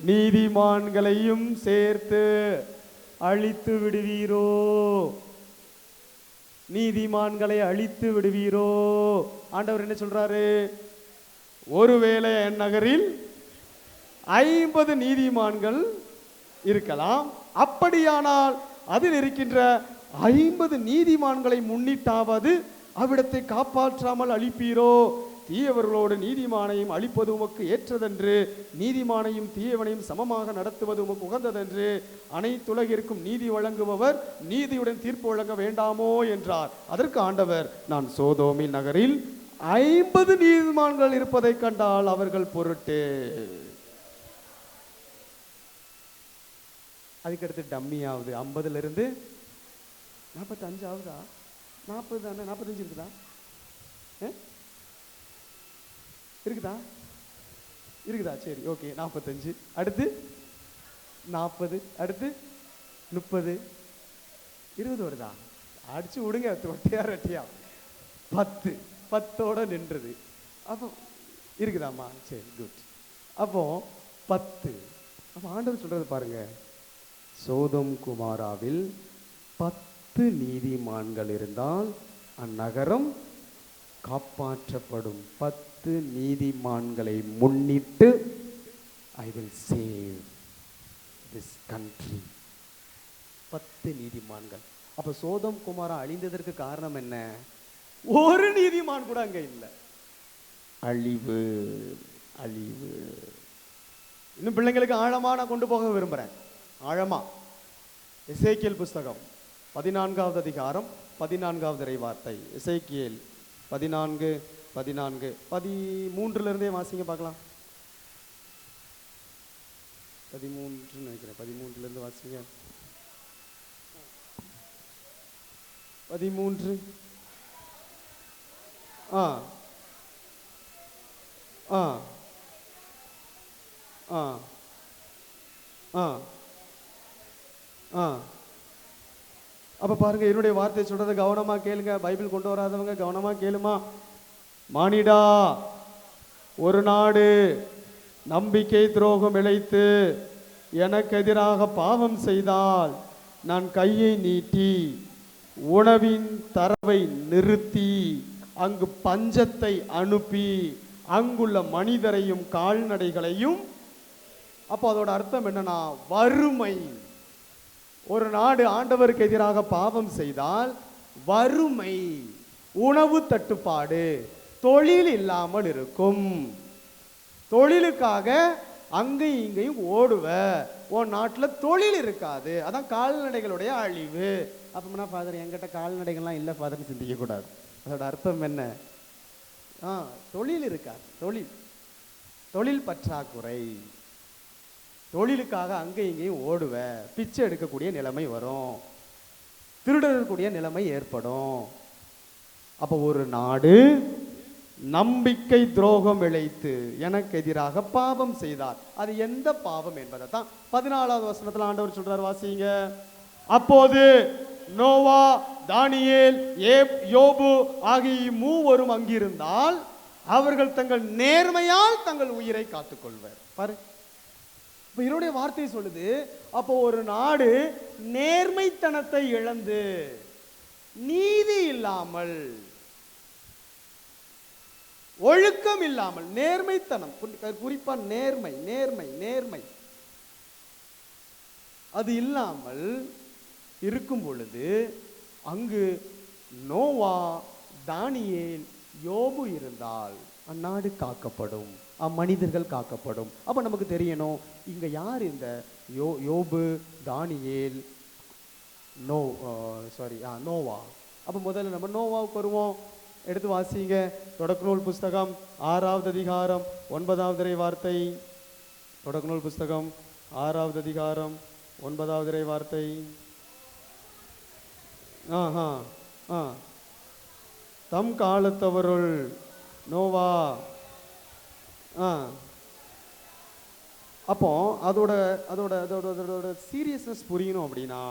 நீதிமான்களையும் சேர்த்து அழித்து விடுவீரோ? நீதிமான்களை அழித்து விடுவீரோ? ஆண்டவர் என்ன சொல்றாரு? ஒருவேளை என் நகரில் 50 நீதிமான்கள் இருக்கலாம். அப்படியானால் அதில் இருக்கின்ற 50 நீதிமான்களை முன்னிட்டாவது அவ்விடத்தை காப்பாற்றாமல் அழிப்பீரோ? தீயவர்களோடு நீதிமானையும் அழிப்பது உமக்கு ஏற்றதென்று, நீதிமானையும் தீயவனையும் சமமாக நடத்துவது உமக்கு உகந்ததென்று, அனைத்துலகிற்கும் நீதி வழங்குபவர் நீதியுடன் தீர்ப்பு வழங்க வேண்டாமோ என்றார். அதற்கு ஆண்டவர், நான் சோதோமின் நகரில் 50 நீதிமான்கள் இருப்பதை கண்டால் அவர்கள் பொருட்டு. அதுக்கடுத்து டம்மி ஆகுது. 50லிருந்து 45 ஆகுதா? 40 தானே? 45 இருக்குதா? இருக்குதா? சரி, ஓகே. 45, அடுத்து 40, அடுத்து 30, 20 வருதா? அடிச்சு விடுங்க, ரெட்டியா 10ஓட நின்றது. அப்போ இருக்குதாம்மா? சரி, குட். அப்போ 10. அப்போ ஆண்டவர் சொல்றது பாருங்க, சோதோம் குமாராவில் 10 நீதிமான்கள் இருந்தால் அந்நகரம் காப்பாற்றப்படும். 10 நீதிமான்களை முன்னிட்டு I will save this country. 10 நீதிமான்கள். அப்ப சோதோம் குமாரா அழிந்ததற்கு காரணம் என்ன? ஒரு நீதிமான் கூட அங்க இல்லை. அழிவு. இன்னும் பிள்ளைங்களுக்கு ஆழமா நான் கொண்டு போக விரும்புறேன். ஆழமா எசேக்கியேல் புஸ்தகம் 14வது அதிகாரம் 14வது இறைவார்த்தை. எசேக்கியேல் 14, 13 வாசிங்க பார்க்கலாம். 13 நினைக்கிறேன். 13 வாசிங்க. 13. அப்ப பாருங்க, என்னுடைய வார்த்தை சொல்றதை கவனமா கேளுங்க. பைபிள் கொண்டு வராதவங்க கவனமா கேளுமா. மானிடா, ஒரு நாடு நம்பிக்கை துரோகம் இழைத்து எனக்கு எதிராக பாவம் செய்தால் நான் கையை நீட்டி உணவின் தரவை நிறுத்தி அங்கு பஞ்சத்தை அனுப்பி அங்குள்ள மனிதரையும் கால்நடைகளையும். அப்போ அதோட அர்த்தம் என்னன்னா, வறுமை. ஒரு நாடு ஆண்டவருக்கு எதிராக பாவம் செய்தால் வறுமை, உணவு தட்டுப்பாடு, தொழில் இல்லாமல் இருக்கும். தொழிலுக்காக அங்கேயும் இங்கேயும் ஓடுவ, உன் நாட்டில் தொழில் இருக்காது. அதான் கால்நடைகளுடைய அழிவு. அப்பனா ஃபாதர், என்கிட்ட கால்நடைகள்லாம் இல்லை ஃபாதர்னு சிந்திக்க கூடாது. அதோட அர்த்தம் என்ன? தொழில் இருக்காது. தொழில் பற்றாக்குறை. தொழிலுக்காக அங்கேயும் இங்கேயும் ஓடுவ, பிச்சை எடுக்கக்கூடிய நிலைமை வரும், திருடக்கூடிய நிலைமை ஏற்படும். அப்போ ஒரு நாடு நம்பிக்கை துரோகம் இழைத்து எனக்கு எதிராக பாவம் செய்தார். அது எந்த பாவம் என்பதை தான் 14வது வசனத்தில் ஆண்டவர் சொல்றார். வாசிங்க. அப்போது நோவா, தானியேல், யோபு ஆகிய மூவரும் அங்கிருந்தால் அவர்கள் தங்கள் நேர்மையால் தங்கள் உயிரை காத்துக்கொள்வர். பாரு, இவருடைய வார்த்தை சொல்லுது. அப்போ ஒரு நாடு நேர்மைத்தனத்தை இழந்து, நீதி இல்லாமல், ஒழுக்கம் இல்லாமல், நேர்மைத்தனம், குறிப்பா நேர்மை அது இல்லாமல் இருக்கும் பொழுது அங்கு நோவா, தானியேல், யோபு இருந்தால் அந்நாடு காக்கப்படும், அம்மனிதர்கள் காக்கப்படும். அப்ப நமக்கு தெரியணும், இங்க யார் இந்த யோபு, தானியேல், நோவா. அப்ப முதல்ல நம்ம நோவாவுக்கு வருவோம். எடுத்து வாசிங்க. தொடக்க நூல் புஸ்தகம் 6வது அதிகாரம் 9வது வார்த்தை. தொடக்க நூல் புஸ்தகம் 6வது அதிகாரம் 9வது இறை வார்த்தை. ஆஹா ஆ தம் காலத்தவருள் நோவா. அப்போ அதோட அதோட அதோட அதோட சீரியஸ்னஸ் புரியணும் அப்படின்னா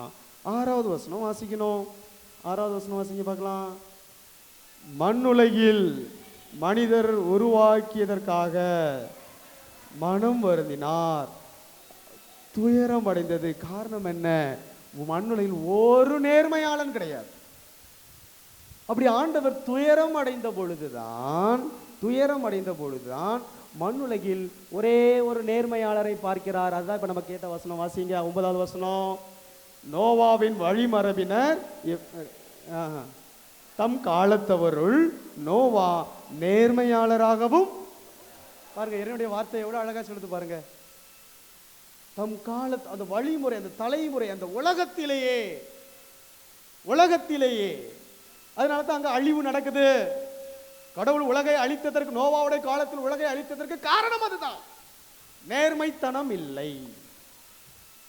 6வது வசனம் வாசிக்கணும். 6வது வசனம் வாசிங்க பார்க்கலாம். மண்ணுலகில் மனிதர் உருவாக்கியதற்காக மனம் வருந்தினார், துயரம் அடைந்தது. காரணம் என்ன? மண்ணுலகில் ஒரு நேர்மையாளன் கிடையாது. அப்படி ஆண்டவர் துயரம் அடைந்த பொழுதுதான் மண்ணுலகில் ஒரே ஒரு நேர்மையாளரை பார்க்கிறார். அதுதான் இப்ப நம்ம கேட்ட வசனம் வாசிங்க. 9வது வசனம். நோவாவின் வழிமரபினர் தம் காலத்தவருள் நோவா நேர்மையாளராகவும். பாருங்க, என்னுடைய வார்த்தை எவ்வளவு அழகா சொல்லுது பாருங்க. தம் காலத்து அந்த வழிமுறை, அந்த தலைமுறை, அந்த உலகத்திலேயே அதனால தான் அங்க அழிவு நடக்குது. கடவுள் உலகை அழித்ததற்கு, நோவாவுடைய காலத்தில் உலகை அழித்ததற்கு காரணம் அதுதான். நேர்மைத்தனம் இல்லை.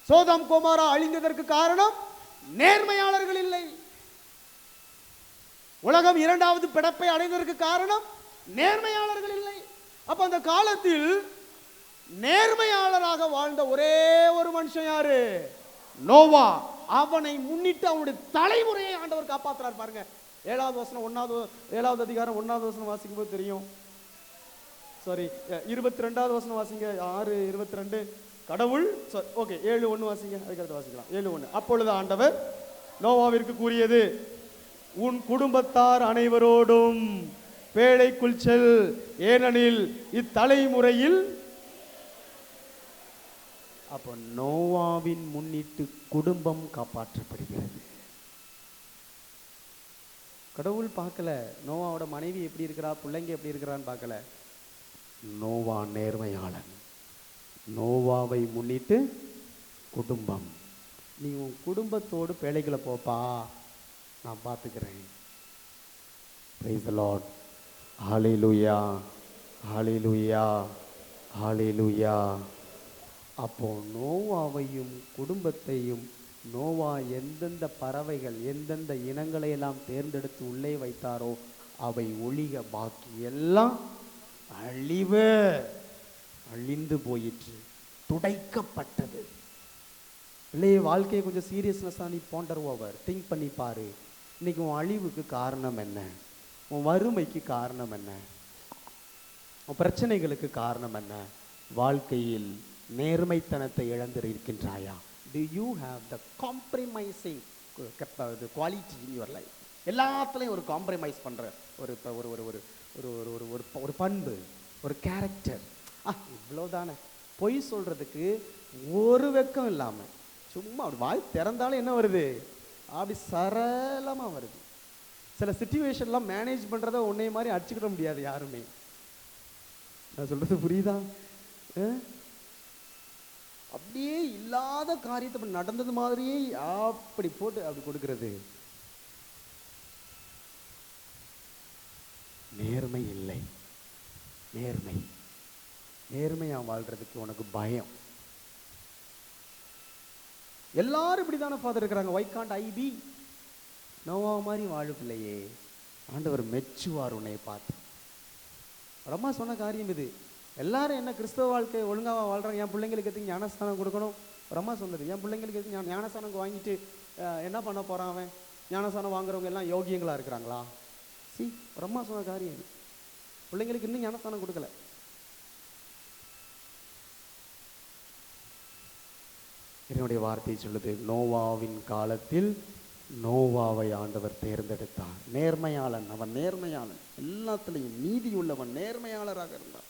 சோதம் கோமாரா அழிந்ததற்கு காரணம் நேர்மையாளர்கள் இல்லை. உலகம் 2வது பிறப்பை அடைந்ததற்கு காரணம் நேர்மையாளர்கள் இல்லை. அப்ப அந்த காலத்தில் நேர்மையாளராக வாழ்ந்த ஒரே ஒரு மனுஷன் யாரு? நோவா. அவனை முன்னிட்டு அவனுடைய தலைமுறையை ஆண்டவர் காப்பாற்றுறார். பாருங்க, 7வது வசனம் 7வது அதிகாரம் 1வது வசனம் வாசிக்கும் போது தெரியும். சாரி, 22வது வசனம் வாசிங்க. 6:22. கடவுள் ஓகே 7:1 வாசிங்க. அதுக்கடுத்து வாசிக்கலாம். 7:1. அப்பொழுது ஆண்டவர் நோவாவிற்கு கூறியது, உன் குடும்பத்தார் அனைவரோடும் பேழைக்குள் செல், ஏனெனில் இத்தலைமுறையில். அப்போ நோவாவின் முன்னிட்டு குடும்பம் காப்பாற்றப்படுகிறது. கடவுள் பார்க்கல நோவாவோட மனைவி எப்படி இருக்கிறா, பிள்ளைங்க எப்படி இருக்கிறான்னு பார்க்கல. நோவா நேர்மையாளன். நோவாவை முன்னிட்டு குடும்பம். நீ உன் குடும்பத்தோடு பேழைகளை போப்பா, நான் பார்த்துக்கிறேன். Praise the Lord. Hallelujah. Hallelujah. Hallelujah. அப்போ நோவாவையும் குடும்பத்தையும் நோவா எந்தெந்த பறவைகள், எந்தெந்த இனங்களை எல்லாம் தேர்ந்தெடுத்து உள்ளே வைத்தாரோ அவை ஒழிக, பாக்கி எல்லாம் அழிந்து போயிற்று, துடைக்கப்பட்டது. இல்லையே, வாழ்க்கையை கொஞ்சம் சீரியஸ்னஸாக நீ பாண்டர் ஓவர் திங்க் பண்ணி பாரு. இன்னைக்கு உன் அழிவுக்கு காரணம் என்ன? உன் வறுமைக்கு காரணம் என்ன? உன் பிரச்சனைகளுக்கு காரணம் என்ன? வாழ்க்கையில் நேர்மைத்தனத்தை இழந்திருக்கின்றாயா? Do you have the compromising quality in your life? எல்லாத்துலேயும் ஒரு காம்ப்ரமைஸ் பண்ணுற ஒரு ஒரு ஒரு ஒரு ஒரு ஒரு ஒரு பண்பு, ஒரு கேரக்டர். இவ்வளோதானே. பொய் சொல்கிறதுக்கு ஒரு வெக்கம் இல்லாமல் சும்மா அப்படி வாய் திறந்தாலும் என்ன வருது? அப்படி சரளமாக வருது. சில சிச்சுவேஷன்லாம் மேனேஜ் பண்ணுறத உன்னைய மாதிரி அடிச்சுக்கிட முடியாது யாருமே. நான் சொல்கிறது புரியுதா? அப்படியே இல்லாத காரியத்தை நடந்தது மாதிரியே அப்படி போட்டு அப்படி கொடுக்கிறது. நேர்மை இல்லை. நேர்மையா வாழ்றதுக்கு உனக்கு பயம். எல்லாரும் இப்படிதானே ஃபாதர் இருக்கிறாங்க. Why can't I be? நோவா மாதிரி வாழுப்பில்லையே. ஆண்டவர் மெச்சுவார் உன்னை பார்த்து. ரொம்ப சொன்ன காரியம் இது. எல்லாரும் என்ன கிறிஸ்தவ வாழ்க்கை ஒழுங்காக வாழ்கிறாங்க, என் பிள்ளைங்களுக்கு எதுக்கு ஞானஸ்தானம் கொடுக்கணும்? ரொம்ப சொன்னது, என் பிள்ளைங்களுக்கு எதுக்கு ஞானஸ்தானம் வாங்கிட்டு என்ன பண்ண போகிறான் அவன்? ஞானஸ்தானம் வாங்குறவங்க எல்லாம் யோகியங்களாக இருக்கிறாங்களா? ரொம்ப சொன்ன காரியம். பிள்ளைங்களுக்கு இன்னும் ஞானஸ்தானம் கொடுக்கல. என்னுடைய வார்த்தை சொல்லுது, நோவாவின் காலத்தில் நோவாவை ஆண்டவர் தேர்ந்தெடுத்தார். நேர்மையாளன். அவன் நேர்மையாளன், எல்லாத்துலேயும் நீதி உள்ளவன், நேர்மையாளராக இருந்தான்.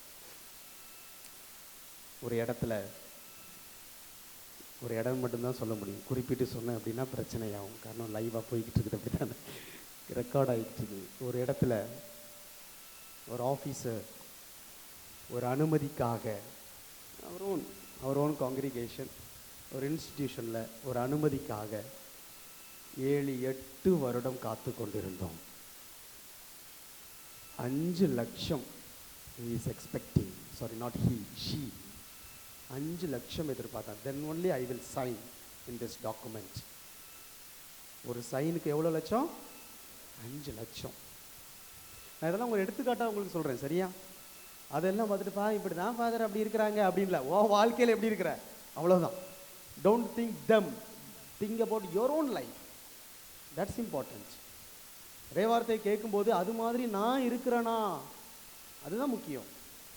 ஒரு இடம் மட்டும்தான் சொல்ல முடியும், குறிப்பிட்டு சொன்னேன் அப்படின்னா பிரச்சனையாகும். காரணம் லைவாக போய்கிட்டு இருக்குது, அப்படி தானே ரெக்கார்ட் ஆகிட்டு இருக்குது. ஒரு இடத்துல ஒரு ஆஃபீஸர் ஒரு அனுமதிக்காக அவர் ஓன் காங்கிரிகேஷன் ஒரு இன்ஸ்டிடியூஷனில் ஒரு அனுமதிக்காக 7-8 வருடம் காத்து கொண்டிருந்தோம். 5 லட்சம் is expecting, sorry not he, she 5 லட்சம் எதிர்பார்த்தான். Then only I will sign. In this document. ஒரு சைனுக்கு எவ்வளோ லட்சம்? 5 லட்சம். நான் இதெல்லாம் ஒரு எடுத்துக்காட்டாக உங்களுக்கு சொல்கிறேன், சரியா? அதெல்லாம் பார்த்துட்டு இப்படி தான் ஃபாதர் அப்படி இருக்கிறாங்க அப்படின்ல, ஓ வாழ்க்கையில் எப்படி இருக்கிற அவ்வளோதான். Don't think them, think about your own life. That's important. இறைவார்த்தையை கேட்கும்போது அது மாதிரி நான் இருக்கிறேனா, அதுதான் முக்கியம்.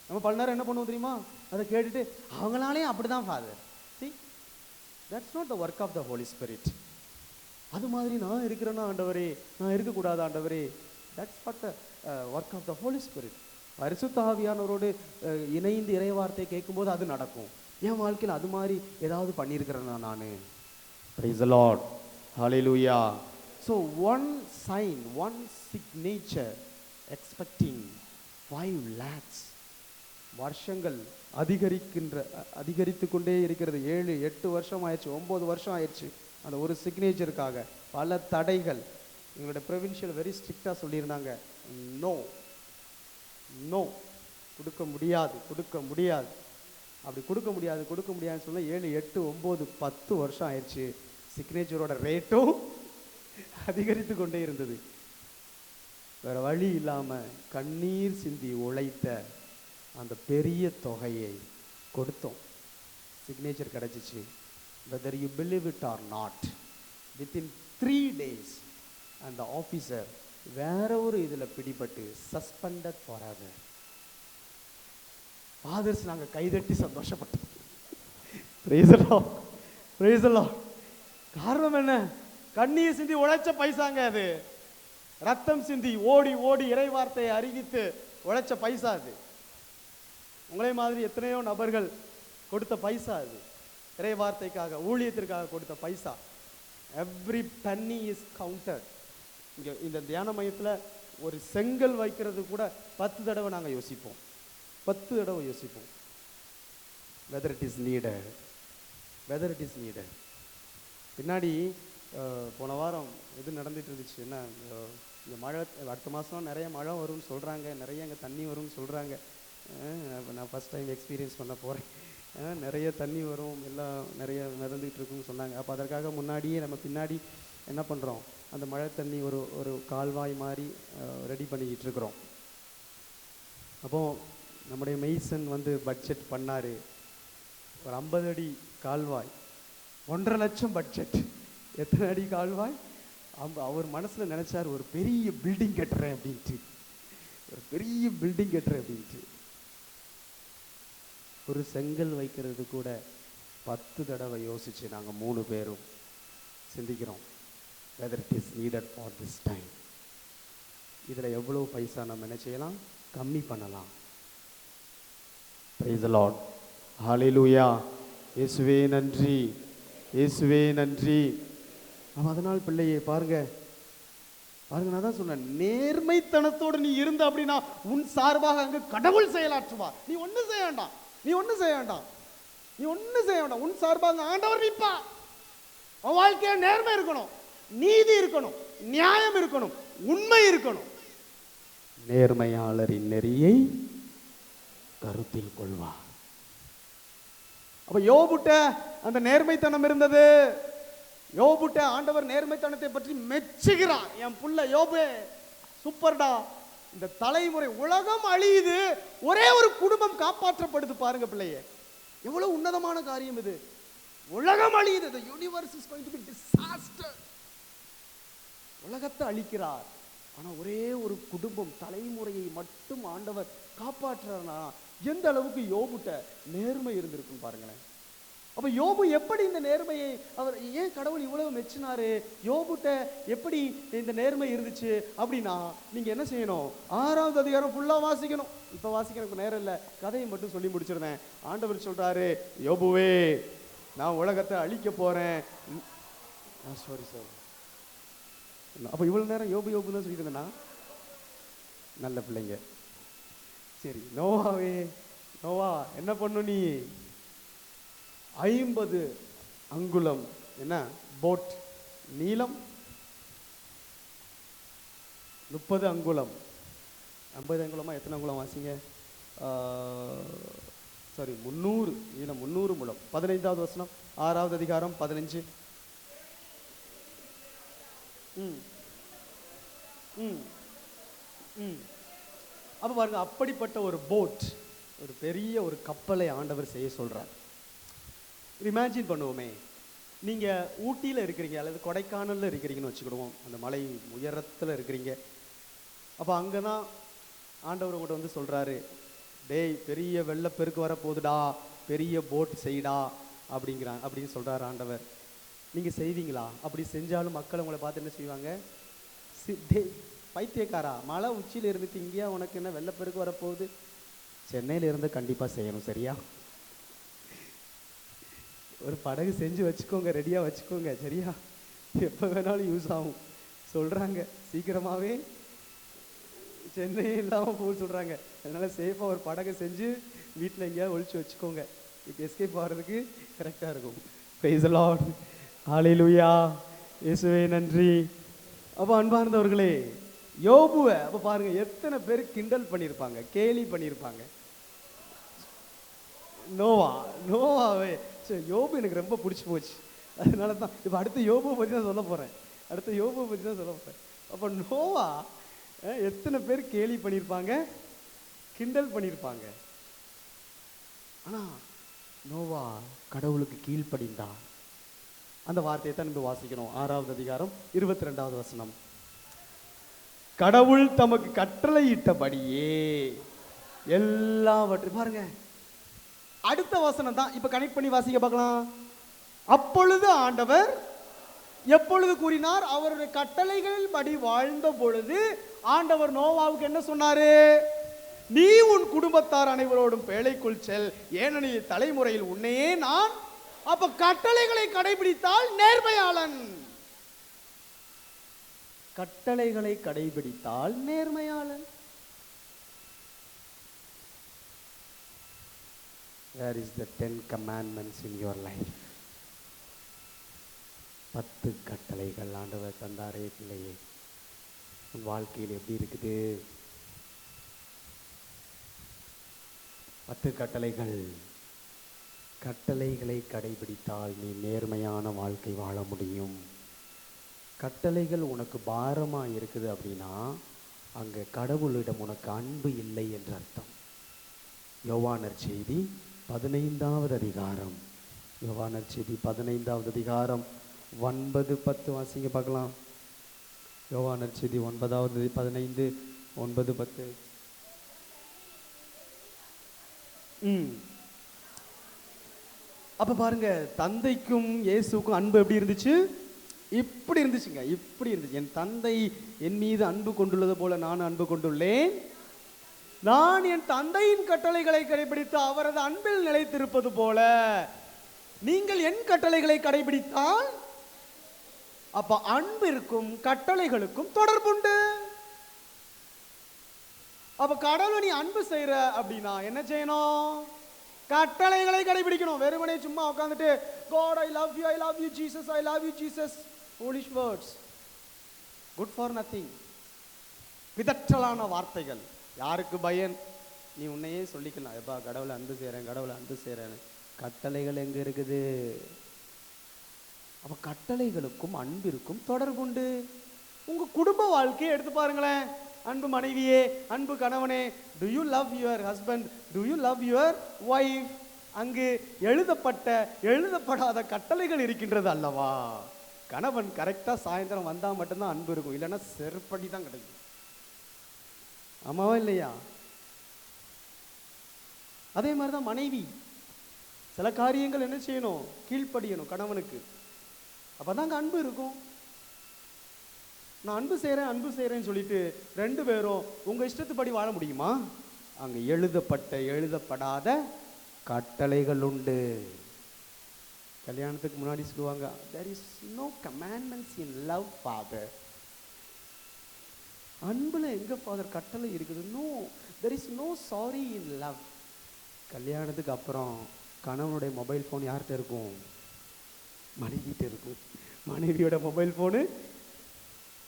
நம்ம பல நேரம் என்ன பண்ணுவோம் தெரியுமா? அதை கேட்டுட்டு அவங்களாலே அப்படி தான் father. See, that's not the work of the Holy Spirit. அது மாதிரி நான் இருக்கிறேன்னா ஆண்டவரே, நான் இருக்கக்கூடாது ஆண்டவரே, that's not the work of the Holy Spirit. பரிசுத்த ஆவியானவரோடு இணைந்து இறைவார்த்தை கேட்கும்போது அது நடக்கும். என் வாழ்க்கையில் அது மாதிரி ஏதாவது பண்ணியிருக்கிறேன்னா நான்? Praise the Lord. Hallelujah. So one sign, one signature, expecting 5 lakhs. வருஷங்கள் அதிகரித்து கொண்டே இருக்கிறது. 7 8 வருஷம் ஆயிடுச்சு, 9 வருஷம் ஆயிடுச்சு. அந்த ஒரு சிக்னேச்சருக்காக பல தடைகள். எங்களோட ப்ரொவின்ஷியல் வெரி ஸ்ட்ரிக்டாக சொல்லியிருந்தாங்க, நோ நோ, கொடுக்க முடியாது கொடுக்க முடியாது, அப்படி கொடுக்க முடியாதுன்னு சொன்னால் 7 8 9 10 வருஷம் ஆயிடுச்சு. சிக்னேச்சரோட ரேட்டும் அதிகரித்து கொண்டே இருந்தது. வேற வழி இல்லாமல் கண்ணீர் சிந்தி உழைத்த அந்த பெரிய தொகையை கொடுத்தோம். சிக்னேச்சர் கிடைச்சிச்சு. whether you believe it or not, within 3 days அந்த ஆஃபீஸர் வேற ஒரு இதில் பிடிபட்டு சஸ்பெண்டட் forever. ஃபாதர்ஸ் நாங்கள் கைதட்டி சந்தோஷப்பட்டோம். praise the Lord, praise the Lord. காரணம் என்ன? கண்ணீர் சிந்தி உழைச்ச பைசாங்க அது. ரத்தம் சிந்தி ஓடி ஓடி இறைவார்த்தையை அறிவித்து உழைச்ச பைசா அது. உங்களே மாதிரி எத்தனையோ நபர்கள் கொடுத்த பைசா அது. இறைவார்த்தைக்காக, ஊழியத்திற்காக கொடுத்த paisa. Every penny is counted. இங்கே இந்த தியான மையத்தில் ஒரு செங்கல் வைக்கிறது கூட 10 தடவை நாங்கள் யோசிப்போம். 10 தடவை யோசிப்போம். Whether it is needed. பின்னாடி போன வாரம் இது நடந்துட்டு இருந்துச்சு. என்ன, இந்த மழை அடுத்த மாதம் நிறைய மழை வரும்னு சொல்கிறாங்க, நிறைய அங்கே தண்ணி வரும்னு சொல்கிறாங்க. நான் ஃபஸ்ட் டைம் எக்ஸ்பீரியன்ஸ் பண்ண போகிறேன். நிறைய தண்ணி வரும், எல்லாம் நிறைய மிதந்துக்கிட்டு இருக்குன்னு சொன்னாங்க. அப்போ அதற்காக முன்னாடியே நம்ம பின்னாடி என்ன பண்ணுறோம், அந்த மழை தண்ணி ஒரு கால்வாய் மாதிரி ரெடி பண்ணிக்கிட்டு இருக்கிறோம். அப்போது நம்முடைய மெய்சன் வந்து பட்ஜெட் பண்ணார். ஒரு 50 அடி கால்வாய், 1.5 லட்சம் பட்ஜெட். எத்தனை அடி கால்வாய்? அவர் மனசில் நினச்சார், ஒரு பெரிய பில்டிங் கட்டுறேன் அப்படின்ட்டு. ஒரு செங்கல் வைக்கிறது கூட 10 தடவை யோசிச்சு நாங்கள் 3 பேரும் சிந்திக்கிறோம், whether it is needed for this time. இதில் எவ்வளோ பைசா நம்ம என்ன செய்யலாம், கம்மி பண்ணலாம். Praise the Lord. Hallelujah. இயேசுவே நன்றி, இயேசுவே நன்றி. அதனால் பிள்ளையே பாருங்க, நான் தான் சொன்னேன், நேர்மைத்தனத்தோடு நீ இருந்த அப்படின்னா உன் சார்பாக அங்கு கடவுள் செயலாற்றுவார். நீ ஒன்றும் செய்ய வேண்டாம். உன் சார்பாக ஆண்டவர் நிற்பா. உன் வாழ்க்கைய நேர்மை இருக்கணும், நீதி இருக்கணும், நியாயம் இருக்கணும், உண்மை இருக்கணும். நேர்மையாளரின் நெறியை கருத்தில் கொள்வார். அப்ப யோபுட்ட அந்த நேர்மைத்தனம் இருந்தது. யோபுட்ட ஆண்டவர் நேர்மைத்தனத்தை பற்றி மெச்சுகிறார். என் புள்ள யோபு சூப்பர்டா, இந்த தலைமுறை உலகம் அழியுது, ஒரே ஒரு குடும்பம் காப்பாற்றப்படுது. பாருங்க பிள்ளையே, எவ்வளவு உன்னதமான காரியம் இது. உலகம் அழியுது, the universe is going to be disaster. உலகத்தை அழிக்கிறார், ஆனா ஒரே ஒரு குடும்பம் தலைமுறையை மட்டும் ஆண்டவர் காப்பாற்றுறார்னா எந்த அளவுக்கு யோபுட்ட நேர்மை இருந்திருக்கும் பாருங்களேன். அப்ப யோபு எப்படி இந்த நேர்மையை, அவர் ஏன் கடவுள் இவ்வளவு மெச்சினாரு, யோபுட்ட எப்படி இந்த நேர்மை இருந்துச்சு அப்படின்னா, நீங்க என்ன செய்யணும், 6வது அதிகாரம் ஃபுல்லா வாசிக்கணும். இப்ப வாசிக்கிறதுக்கு நேரம் இல்லை, கதையை மட்டும் சொல்லி முடிச்சிருந்தேன். ஆண்டவர் சொல்றாரு, யோபுவே நான் உலகத்தை அழிக்க போறேன். சாரி. அப்ப இவ்வளவு நேரம் யோபு தான் சொல்லிட்டு இருந்தேன்னா, நல்ல பிள்ளைங்க. சரி, நோவா என்ன பண்ணும், நீ 50 அங்குலம் என்ன போட் நீளம், 30 அங்குலம், 50 அங்குலமா எத்தனை அங்குலம் வாசிங்க, சாரி 300 நீளம், 300 முழம். 15வது வசனம், 6வது அதிகாரம் 15. ம் ம் ம் அப்போ பாருங்க, அப்படிப்பட்ட ஒரு போட், ஒரு பெரிய ஒரு கப்பலை ஆண்டவர் செய்ய சொல்றார். இமேஜின் பண்ணுவோமே, நீங்கள் ஊட்டியில் இருக்கிறீங்க அல்லது கொடைக்கானலில் இருக்கிறீங்கன்னு வச்சுக்கிடுவோம், அந்த மலை உயரத்தில் இருக்கிறீங்க. அப்போ அங்கே தான் ஆண்டவர் உங்கள்கிட்ட வந்து சொல்கிறாரு, டேய் பெரிய வெள்ளப்பெருக்கு வரப்போகுதுடா, பெரிய போட் செய்டா அப்படின்னு சொல்கிறார் ஆண்டவர். நீங்கள் செய்வீங்களா? அப்படி செஞ்சாலும் மக்கள் உங்களை பார்த்து என்ன செய்வாங்க? டேய் பைத்தியக்காரா, மலை உச்சியில் இருந்துட்டு இங்கேயா உனக்கு என்ன வெள்ளப்பெருக்கு வரப்போகுது? சென்னையில் இருந்து கண்டிப்பாக செய்யணும், சரியா? ஒரு படகு செஞ்சு வச்சுக்கோங்க, ரெடியாக வச்சுக்கோங்க, சரியா? எப்போ வேணாலும் யூஸ் ஆகும் சொல்கிறாங்க. சீக்கிரமாகவே சென்னை இல்லாமல் போக சொல்கிறாங்க. அதனால் சேஃபாக ஒரு படகை செஞ்சு வீட்டில் எங்கேயாவது ஒழிச்சு வச்சுக்கோங்க, இப்போ எஸ்கேப் ஆகிறதுக்கு கரெக்டாக இருக்கும். பிரைஸ் தி லார்ட், ஹல்லேலூயா, இயேசுவே நன்றி. அப்போ அன்பார்ந்தவர்களே, யோபுவை அப்போ பாருங்கள், எத்தனை பேர் கிண்டல் பண்ணியிருப்பாங்க, கேலி பண்ணியிருப்பாங்க. நோவாவே சரி, யோபு எனக்கு ரொம்ப பிடிச்சி போச்சு, அதனால தான் இப்போ அடுத்த யோபுவை பற்றி தான் சொல்ல போகிறேன். அப்போ நோவா எத்தனை பேர் கேலி பண்ணியிருப்பாங்க, கிண்டல் பண்ணியிருப்பாங்க. ஆனால் நோவா கடவுளுக்கு கீழ்ப்படிந்தான். அந்த வார்த்தையை தான் நம்ம வாசிக்கணும். 6வது அதிகாரம் 22வது வசனம். கடவுள் தமக்கு கட்டளையிட்டபடியே எல்லாவற்றையும் பாருங்க, அடுத்த வசனம் தான் இப்ப கனெக்ட் பண்ணி வாசிக்க பார்க்கலாம். அப்பொழுது ஆண்டவர் எப்பொழுது கூறினார்? அவருடைய கட்டளைகள் படி வாழ்ந்த பொழுது ஆண்டவர் நோவாவுக்கு என்ன சொன்னாரு? நீ உன் குடும்பத்தார் அனைவரோடும் பேழைக்குள் செல், ஏனெனில் தலைமுறையில் உன்னையே நான். அப்ப கட்டளைகளை கடைபிடித்தால் நேர்மையாளன். கட்டளைகளை கடைபிடித்தால் நேர்மையாளன். Where is the 10 commandments in your life? 10 கட்டளைகள் ஆண்டவர் தந்தாரே பிள்ளையே, உன் வாழ்க்கையில் எப்படி இருக்குது? 10 கட்டளைகள். கட்டளைகளை கடைபிடித்தால் நீ நேர்மையான வாழ்க்கை வாழ முடியும். கட்டளைகள் உனக்கு பாரமாக இருக்குது அப்படின்னா அங்கே கடவுளிடம் உனக்கு அன்பு இல்லை என்று அர்த்தம். யோவானர் செய்தி 15வது அதிகாரம், யோவானர் செய்தி 15வது அதிகாரம் 9-10 வாசிங்க பார்க்கலாம். யோவானர் செய்தி 9வது 15 9-10. அப்ப பாருங்க, தந்தைக்கும் இயேசுக்கும் அன்பு எப்படி இருந்துச்சு? இப்படி இருந்துச்சுங்க, இப்படி இருந்துச்சு. என் தந்தை என் மீது அன்பு கொண்டுள்ளது போல நான் அன்பு கொண்டுள்ளேன். நான் என் தந்தையின் கட்டளைகளை கடைபிடித்து அவரது அன்பில் நிலைத்திருப்பது போல நீங்கள் என் கட்டளைகளை கடைபிடித்தால் அப்ப அன்பிற்கும் கட்டளைகளுக்கும் தொடர்புண்டு. அப்ப கடவுளை நீ அன்பு செய்யற அப்படின்னா என்ன செய்யணும்? கட்டளைகளை கடைபிடிக்கணும். வெறுமனே சும்மா உட்காந்துட்டு God I love you Jesus I love you Jesus, foolish words, good for nothing, விதற்றலான வார்த்தைகள். யாருக்கு பயன்? நீ உன்னையே சொல்லிக்கலாம், எப்பா கடவுளை அன்பு செய்கிறேன், கடவுளை அன்பு செய்கிறேன்னு. கட்டளைகள் எங்கே இருக்குது? அப்போ கட்டளைகளுக்கும் அன்பிற்கும் தொடர்புண்டு. உங்கள் குடும்ப வாழ்க்கையை எடுத்து பாருங்களேன். அன்பு மனைவியே, அன்பு கணவனே, to you love your husband, to you love your wife? அங்கு எழுதப்படாத கட்டளைகள் இருக்கின்றது அல்லவா? கணவன் கரெக்டாக சாயந்தரம் வந்தால் மட்டும்தான் அன்பு இருக்கும், இல்லைன்னா செருப்படி தான் கிடைக்கும். ஆமாவா இல்லையா? அதே மாதிரி தான் மனைவி. சில காரியங்கள் என்ன செய்யணும்? கீழ்ப்படியணும் கணவனுக்கு. அப்போதாங்க அன்பு இருக்கும். நான் அன்பு செய்கிறேன்னு சொல்லிட்டு 2 பேரும் உங்கள் இஷ்டத்துப்படி வாழ முடியுமா? அங்கே எழுதப்படாத கட்டளைகள் உண்டு. கல்யாணத்துக்கு முன்னாடி சொல்லுவாங்க, there is no commandments in love father. அன்புல எங்க ஃபாதர் கட்டளை இருக்குது? No, there is no sorry in love. கல்யாணத்துக்கு அப்புறம் கணவனுடைய மொபைல் ஃபோன் யார்கிட்ட இருக்கும்? மனைவிட்ட இருக்கும். மனைவியோட மொபைல் ஃபோனு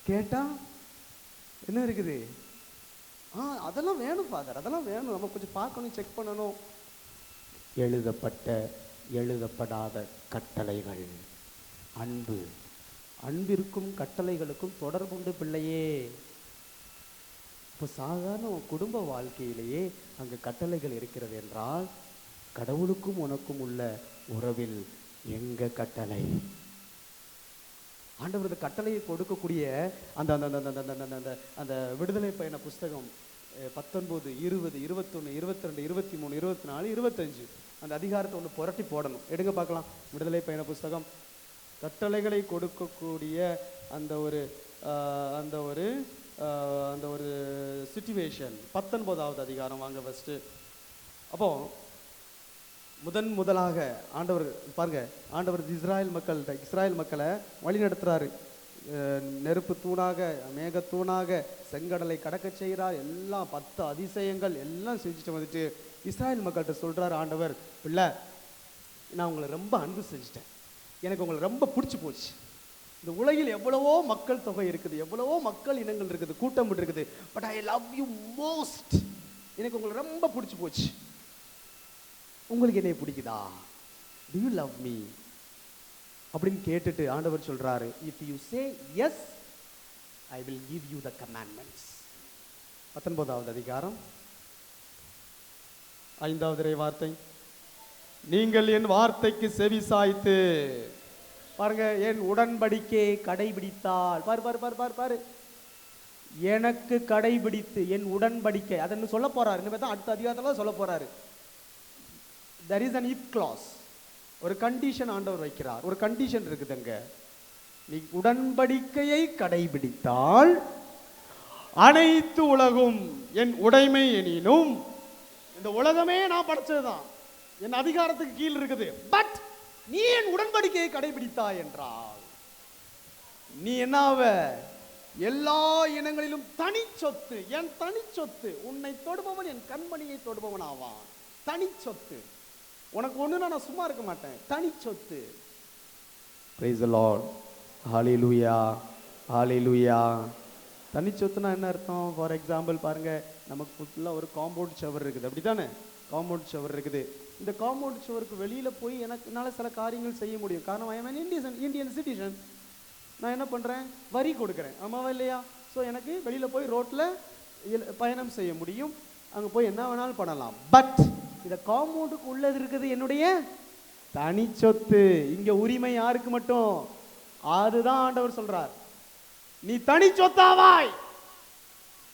கேட்டா என்ன இருக்குது? அதெல்லாம் வேணும் ஃபாதர், அதெல்லாம் வேணும், நம்ம கொஞ்சம் பார்க்கணும், செக் பண்ணணும். எழுதப்படாத கட்டளைகள். அன்பு அன்பிற்கும் கட்டளைகளுக்கும் தொடர்புண்டு பிள்ளையே. இப்போ சாதாரண குடும்ப வாழ்க்கையிலேயே அங்கே கட்டளைகள் இருக்கிறது என்றால், கடவுளுக்கும் உனக்கும் உள்ள உறவில் எங்க கட்டளை? ஆண்டவர் இந்த கட்டளையை கொடுக்கக்கூடிய அந்த அந்த அந்த அந்த அந்த அந்த அந்த விடுதலை பயண புஸ்தகம் 19, 20, 21, 22, 23, 24, 25 அந்த அதிகாரத்தை ஒன்று புரட்டி போடணும். எடுங்க பார்க்கலாம். விடுதலை பயண புஸ்தகம் கட்டளைகளை கொடுக்கக்கூடிய அந்த ஒரு அந்த ஒரு அந்த ஒரு சிச்சுவேஷன் 19வது அதிகாரம் வாங்க ஃபஸ்ட்டு. அப்போ முதலாக ஆண்டவர் பாருங்க, ஆண்டவர் இஸ்ராயல் மக்களை வழி நடத்துறாரு. நெருப்பு தூணாக, மேக தூணாக, செங்கடலை கடக்க செய்கிறார். எல்லாம் 10 அதிசயங்கள் எல்லாம் செஞ்சுட்டு வந்துட்டு இஸ்ராயல் மக்கள்கிட்ட சொல்றாரு ஆண்டவர், பிள்ளை நான் உங்களை ரொம்ப அன்பு செஞ்சுட்டேன், எனக்கு உங்களை ரொம்ப பிடிச்சி போச்சு. இந்த உலகில் எவ்வளவோ மக்கள் தொகை இருக்குது, எவ்வளவோ மக்கள் இனங்கள் இருக்குது, கூட்டம் இருக்குது, but I love you most. எனக்கு உங்களை ரொம்ப பிடிச்சி போச்சு. உங்களுக்கு என்னை பிடிக்குதா? டு யூ லவ் மீ அப்படின்னு கேட்டுட்டு ஆண்டவர் சொல்றாரு, if you say yes I will give you the commandments. 19வது அதிகாரம் 5வது வார்த்தை, நீங்கள் என் வார்த்தைக்கு செவி சாய்த்து பாருங்க, என் உடன்படிக்கையை கடைபிடித்தால், பாரு பாரு பாரு பாரு பாரு, எனக்கு கடைபிடித்து என் உடன்படிக்கை அதன்னு சொல்ல போறாரு. இனிமே தான் அடுத்த அதிகாரத்தில் சொல்ல போறாரு. there is an if clause, ஒரு கண்டிஷன் ஆண்டவர் வைக்கிறார். ஒரு கண்டிஷன் இருக்குதுங்க, நீ உடன்படிக்கையை கடைபிடித்தால் அனைத்து உலகும் என் உடைமை எனினும், இந்த உலகமே நான் படைச்சதுதான், என் அதிகாரத்துக்கு கீழ் இருக்குது, பட் நீ என் உடன்படிக்கையை கடைபிடித்தாய் என்றால் நீ என்னாவ எல்லா இனங்களிலும் தனி சொத்து, என் தனி சொத்து. உன்னை தொடுபவன் என் கண்மணியை தொடுபவன் ஆவான். தனி சொத்து, உனக்கு ஒண்ணுனா நான் சும்மா இருக்க மாட்டேன், தனி சொத்து. Praise the Lord. Hallelujah. Hallelujah. தனி சொத்துனா என்ன அர்த்தம்? ஃபார் எக்ஸாம்பிள் பாருங்க, நமக்கு ஃபுல்லாக ஒரு காம்பவுண்ட் ஷவர் இருக்குது, அப்படித்தானே? காம்பவுண்ட் ஷவர் இருக்குது. இந்த காம்பவுண்ட் ஷவருக்கு வெளியில போய் என்னால் சில காரியங்கள் செய்ய முடியும். காரணம் ஐ எம் இந்தியன் சிட்டிசன். நான் என்ன பண்றேன்? வரி கொடுக்குறேன், ஆமாவா இல்லையா? ஸோ எனக்கு வெளியில போய் ரோட்ல பயணம் செய்ய முடியும், அங்க போய் என்ன வேணாலும் பண்ணலாம். பட் இந்த காம்பவுண்டுக்கு உள்ளது இருக்குது என்னுடைய தனி சொத்து. இங்க உரிமை யாருக்கு மட்டும்? அதுதான் ஆண்டவர் சொல்றார், நீ தனி சொத்தாவாய்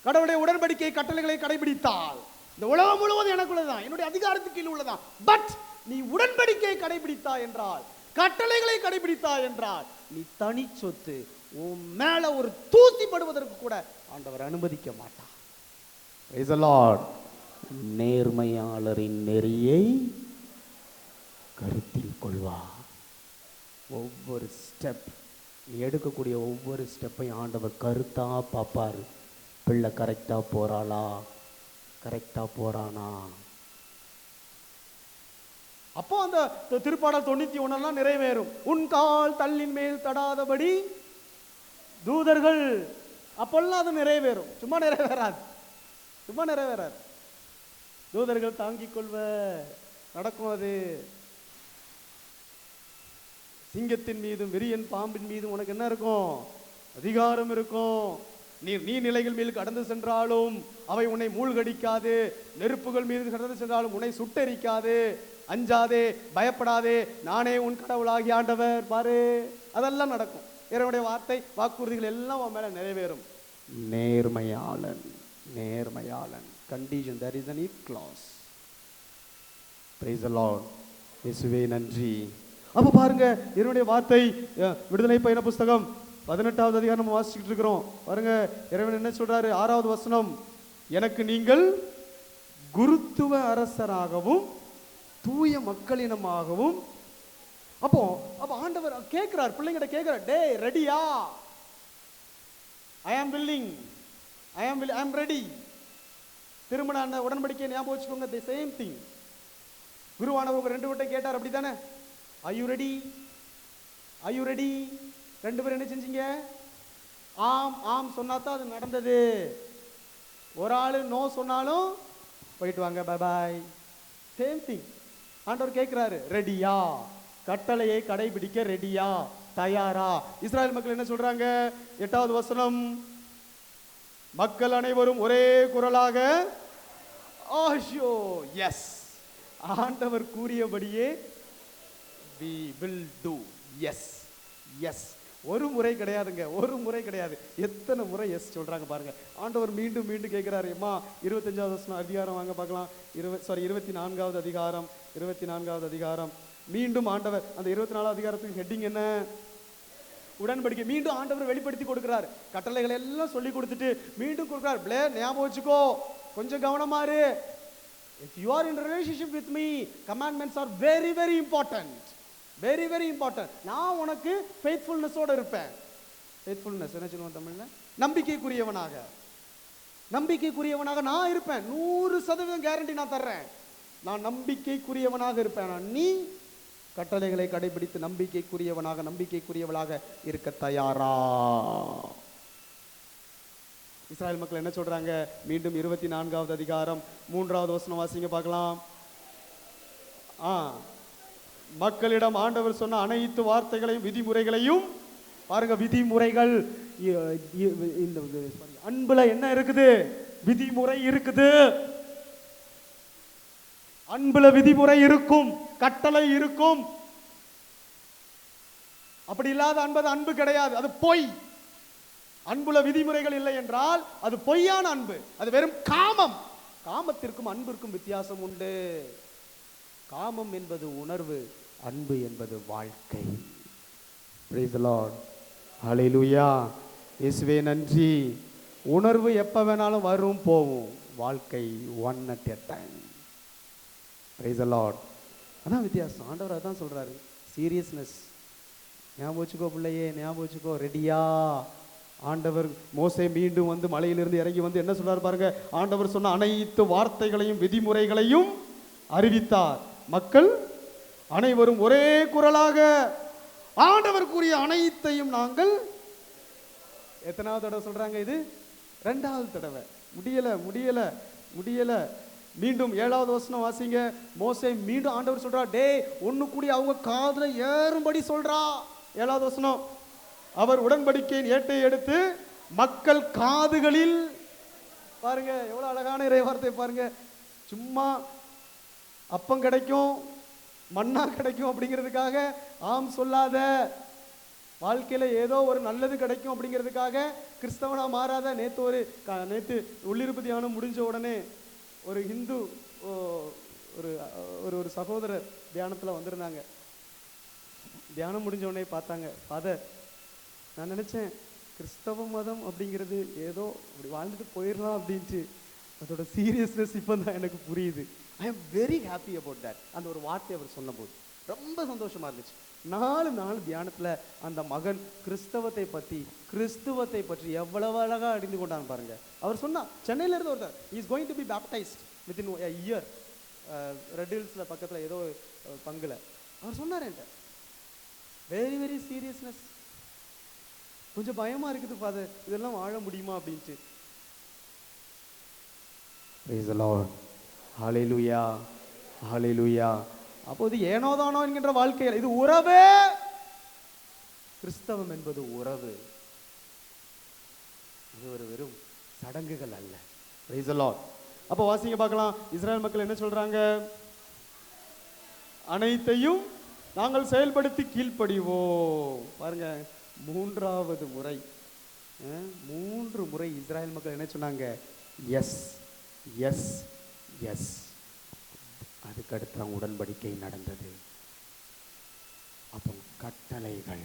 கடவுளுடைய உடன்படிக்கை கட்டளைகளை கடைபிடித்தால். இந்த உலகம் முழுவதும் எனக்குள்ளதான், என்னுடைய அதிகாரத்துக்கு கீழ் உள்ளதான். பட் நீ உடன்படிக்கையை கடைபிடித்தா என்றால், கட்டளைகளை கடைபிடித்தா என்றால், நீ தனி சொத்து. உன் மேல ஒரு தூசி படுவதற்கு கூட ஆண்டவர் அனுமதிக்க மாட்டார். Praise the Lord. நேர்மையாளரின் நெறியை கருத்தில் கொள்வார். ஒவ்வொரு ஸ்டெப் நீ எடுக்கக்கூடிய ஒவ்வொரு ஸ்டெப்பையும் ஆண்டவர் கருத்தா பார்ப்பார். பிள்ளை கரெக்டா போறாளா, கரெக்டா போறானா? அப்போ அந்த திருப்பாடல் 91 நிறைவேறும். உன் கால் தள்ளின் மேல் தடாதபடி தூதர்கள், அப்பெல்லாம் அது நிறைவேறும். சும்மா நிறைவேறாது, சும்மா நிறைவேறாது. தூதர்கள் தாங்கிக் கொள்வ நடக்கும். அது சிங்கத்தின் மீதும் விரியன் பாம்பின் மீதும் உனக்கு என்ன இருக்கும்? அதிகாரம் இருக்கும். நீ நிலைகள் மீது கடந்து சென்றாலும் அவை உன்னை மூழ்கடிக்காது, நெருப்புகள் மீது கடந்து சென்றாலும் உன்னை சுட்டெரிக்காது. அஞ்சாதே, பயப்படாதே, நானே உன் கடவுளாகி ஆண்டவர். பாரு, அதெல்லாம் நடக்கும். இறைவனுடைய வார்த்தை வாக்குறுதிகள் எல்லாம் உன் மேல நிறைவேறும். நேர்மையாளன், நேர்மையாளன் condition, there is an if clause. Praise the Lord. இயேசுவே நன்றி. அப்ப பாருங்க, இறைவனுடைய வார்த்தை விடுதலை பயண புஸ்தகம் 18வது அதிகாரம் நம்ம வாசிச்சுட்டு இருக்கிறோம். பாருங்க, இறைவன் என்ன சொல்றாரு? 6வது வசனம், எனக்கு நீங்கள் குருத்துவ அரசராகவும் தூய மக்களினமாகவும். அப்போ ஆண்டவர் கேட்கிறார், பிள்ளைங்கிட்ட கேட்கிறார், டே ரெடியா? ஐ ஆம் வில்லிங், ஐ ஆம் ரெடி. திருமண உடன்படிக்கை ஞாபகம் வச்சுக்கோங்க, தி சேம் திங். குருவானவங்க 2 வட்டம் கேட்டார், அப்படித்தானே? Are you ready? Are you ready? 2 பேரும் என்ன செஞ்சீங்க? ஆம் ஆம் சொன்னாதான் அது நடந்தது. ஒரு ஆளு நோ சொன்னாலும் போயிட்டு வாங்க, பை பாய். Same thing. ஆண்டவர் கேட்கிறாரு, ரெடியா? கட்டளையை கடைபிடிக்க ரெடியா? தயாரா? இஸ்ராயல் மக்கள் என்ன சொல்றாங்க? 8வது வசனம், மக்கள் அனைவரும் ஒரே குரலாக ஆஷோ, எஸ், ஆண்டவர் கூறியபடியே we will do, yes, yes. ஒரு முறை கிடையாதுங்க, ஒரு முறை கிடையாது, எத்தனை முறை எஸ் சொல்றாங்க பாருங்க. ஆண்டவர் மீண்டும் மீண்டும் கேட்கிறாரு. அம்மா 25வது வசனம் அதிகாரம் வாங்க பார்க்கலாம். 24வது அதிகாரம், 24வது அதிகாரம். மீண்டும் ஆண்டவர் அந்த 24வது அதிகாரத்துக்கு ஹெட்டிங் என்ன? உடன்படிக்கை. மீண்டும் ஆண்டவர் வெளிப்படுத்தி கொடுக்கிறார். கட்டளைகளை எல்லாம் சொல்லி கொடுத்துட்டு மீண்டும் கொடுக்கிறார். பிளே, ஞாபகம் வச்சுக்கோ, கொஞ்சம் கவனமா இரு. If you are in relationship with me, commandments are very very important, very very important. நான் உனக்கு faithfulness ஓட இருப்பேன். faithfulness என்ன சொல்லுவோம் தமிழ்ல? நம்பிக்கைக்குரியவனாக, நம்பிக்கைக்குரியவனாக நான் இருப்பேன். 100% கேரண்டி நான் தர்றேன். நான் நம்பிக்கைக்குரியவனாக இருப்பேன். நீ கட்டளைகளை கடைபிடித்து நம்பிக்கைக்குரியவனாக, நம்பிக்கைக்குரியவளாக இருக்க தயாரா? இஸ்ராயல் மக்கள் என்ன சொல்றாங்க? மீண்டும் 24வது அதிகாரம் 3வது வசனம் வாசிங்க பார்க்கலாம். மக்களிடம் ஆண்டவர் சொன்ன அனைத்து வார்த்தைகளையும் விதிமுறைகளையும் பாருங்க. விதிமுறைகள், அன்புல என்ன இருக்குது? விதிமுறை இருக்குது. அன்புல விதிமுறை இருக்கும், கட்டளை இருக்கும். அப்படி இல்லாத அன்பு கிடையாது, அது பொய். அன்புல விதிமுறைகள் இல்லை என்றால் அது பொய்யான அன்பு, அது வெறும் காமம். காமத்திற்கும் அன்பிற்கும் வித்தியாசம் உண்டு. காமம் என்பது உணர்வு, அன்பு என்பது வாழ்க்கை. Praise the Lord. Hallelujah. இயேசுவே நன்றி. உணர்வு எப்ப வேணாலும் வரும் போகும், வாழ்க்கை one at a time. Praise the Lord. அதான் வித்தியாசம். ஆண்டவர் அதான் சொல்றாரு, சீரியஸ்னஸ். ஞாபகம் வச்சுக்கோ பிள்ளையே, ஞாபகம் வச்சுக்கோ. ரெடியா? ஆண்டவர் மோசே மீண்டும் வந்து மலையிலிருந்து இறங்கி வந்து என்ன சொல்றாரு பாருங்க. ஆண்டவர் சொன்ன அனைத்து வார்த்தைகளையும் விதிமுறைகளையும் அறிவித்தார். மக்கள் அனைவரும் ஒரே குரலாக ஆண்டவர் கூறிய அனைத்தையும் நாங்கள், எத்தனாவது தடவை சொல்றாங்க இது? 2வது தடவை. முடியல முடியல முடியல. மீண்டும் 7வது வசனம் வாசிங்க. மோசே மீண்டும் ஆண்டவர் சொல்றா, டே ஒண்ணு கூடி அவங்க காதுல ஏறும்படி சொல்றா. 7வது வசனம், அவர் உடன்படிக்கையின் ஏட்டை எடுத்து மக்கள் காதுகளில், பாருங்க எவ்வளவு அழகான இறை வார்த்தை பாருங்க. சும்மா அப்பம் கிடைக்கும், மண்ணா கிடைக்கும் அப்படிங்கிறதுக்காக ஆம் சொல்லாத, வாழ்க்கையில ஏதோ ஒரு நல்லது கிடைக்கும் அப்படிங்கிறதுக்காக கிறிஸ்தவனா மாறாத. நேத்து உள்ளிருப்பு தியானம் முடிஞ்ச உடனே ஒரு ஹிந்து ஒரு ஒரு சகோதரர் தியானத்துல வந்திருந்தாங்க. தியானம் முடிஞ்ச உடனே பார்த்தாங்க. ஃபாதர், நான் நினைச்சேன் கிறிஸ்தவ மதம் அப்படிங்கிறது ஏதோ அப்படி வாழ்ந்துட்டு போயிடலாம் அப்படின்ட்டு. அதோட சீரியஸ்னஸ் இப்போ தான் எனக்கு புரியுது. I am very happy about that. அந்த ஒரு வார்த்தை அவர் சொன்னபோது ரொம்ப சந்தோஷமா இருந்துச்சு. 4 நாள் தியானத்துல அந்த மகன் கிறிஸ்துவத்தை பற்றி எவ்வளவு அழகா அறிந்து கொண்டான் பாருங்க. அவர் சொன்னா, சென்னையில இருந்து ஒருத்தர் is going to be baptised within a year, Red ஹில்ஸ்ல பக்கத்துல ஏதோ பங்குல. அவர் சொன்னார் என்கிட்ட, வெரி வெரி சீரியஸ்னஸ், கொஞ்சம் பயமா இருக்குது ஃபாதர், இதெல்லாம் வாழ முடியுமா அப்படின்ட்டு. Praise the Lord. Hallelujah. Hallelujah. அப்போது ஏனோதானோ என்கின்ற வாழ்க்கையில் இது உறவே. கிறிஸ்தவம் என்பது உறவு, அது ஒரு வெறும் சடங்குகள் அல்ல. Praise the Lord. அப்போ வாசிங்க பார்க்கலாம். இஸ்ரேல் மக்கள் என்ன சொல்றாங்க? அனைத்தையும் நாங்கள் செயல்படுத்தி கீழ்ப்படிவோம். பாருங்க, 3வது முறை, 3 முறை இஸ்ரேல் மக்கள் என்ன சொன்னாங்க? Yes yes yes. அதுக்கு அடுத்த உடன்படிக்கை நடந்தது. அப்போ கட்டளைகள்,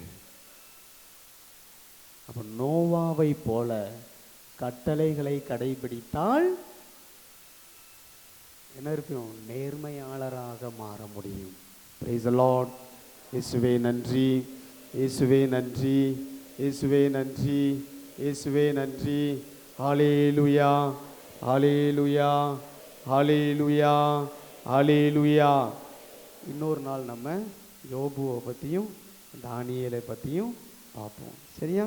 அப்போ நோவாவை போல கட்டளைகளை கடைபிடித்தால் என்ன இருக்கும்? நேர்மையாளராக மாற முடியும். Praise the Lord. இயேசுவே நன்றி, இயேசுவே நன்றி, இயேசுவே நன்றி, இயேசுவே நன்றி. ஹல்லேலூயா, ஹல்லேலூயா, ஹல்லேலூயா, ஹல்லேலூயா. இன்னொரு நாள் நம்ம யோபுவை பற்றியும் தானியேலை பற்றியும் பார்ப்போம். சரியா?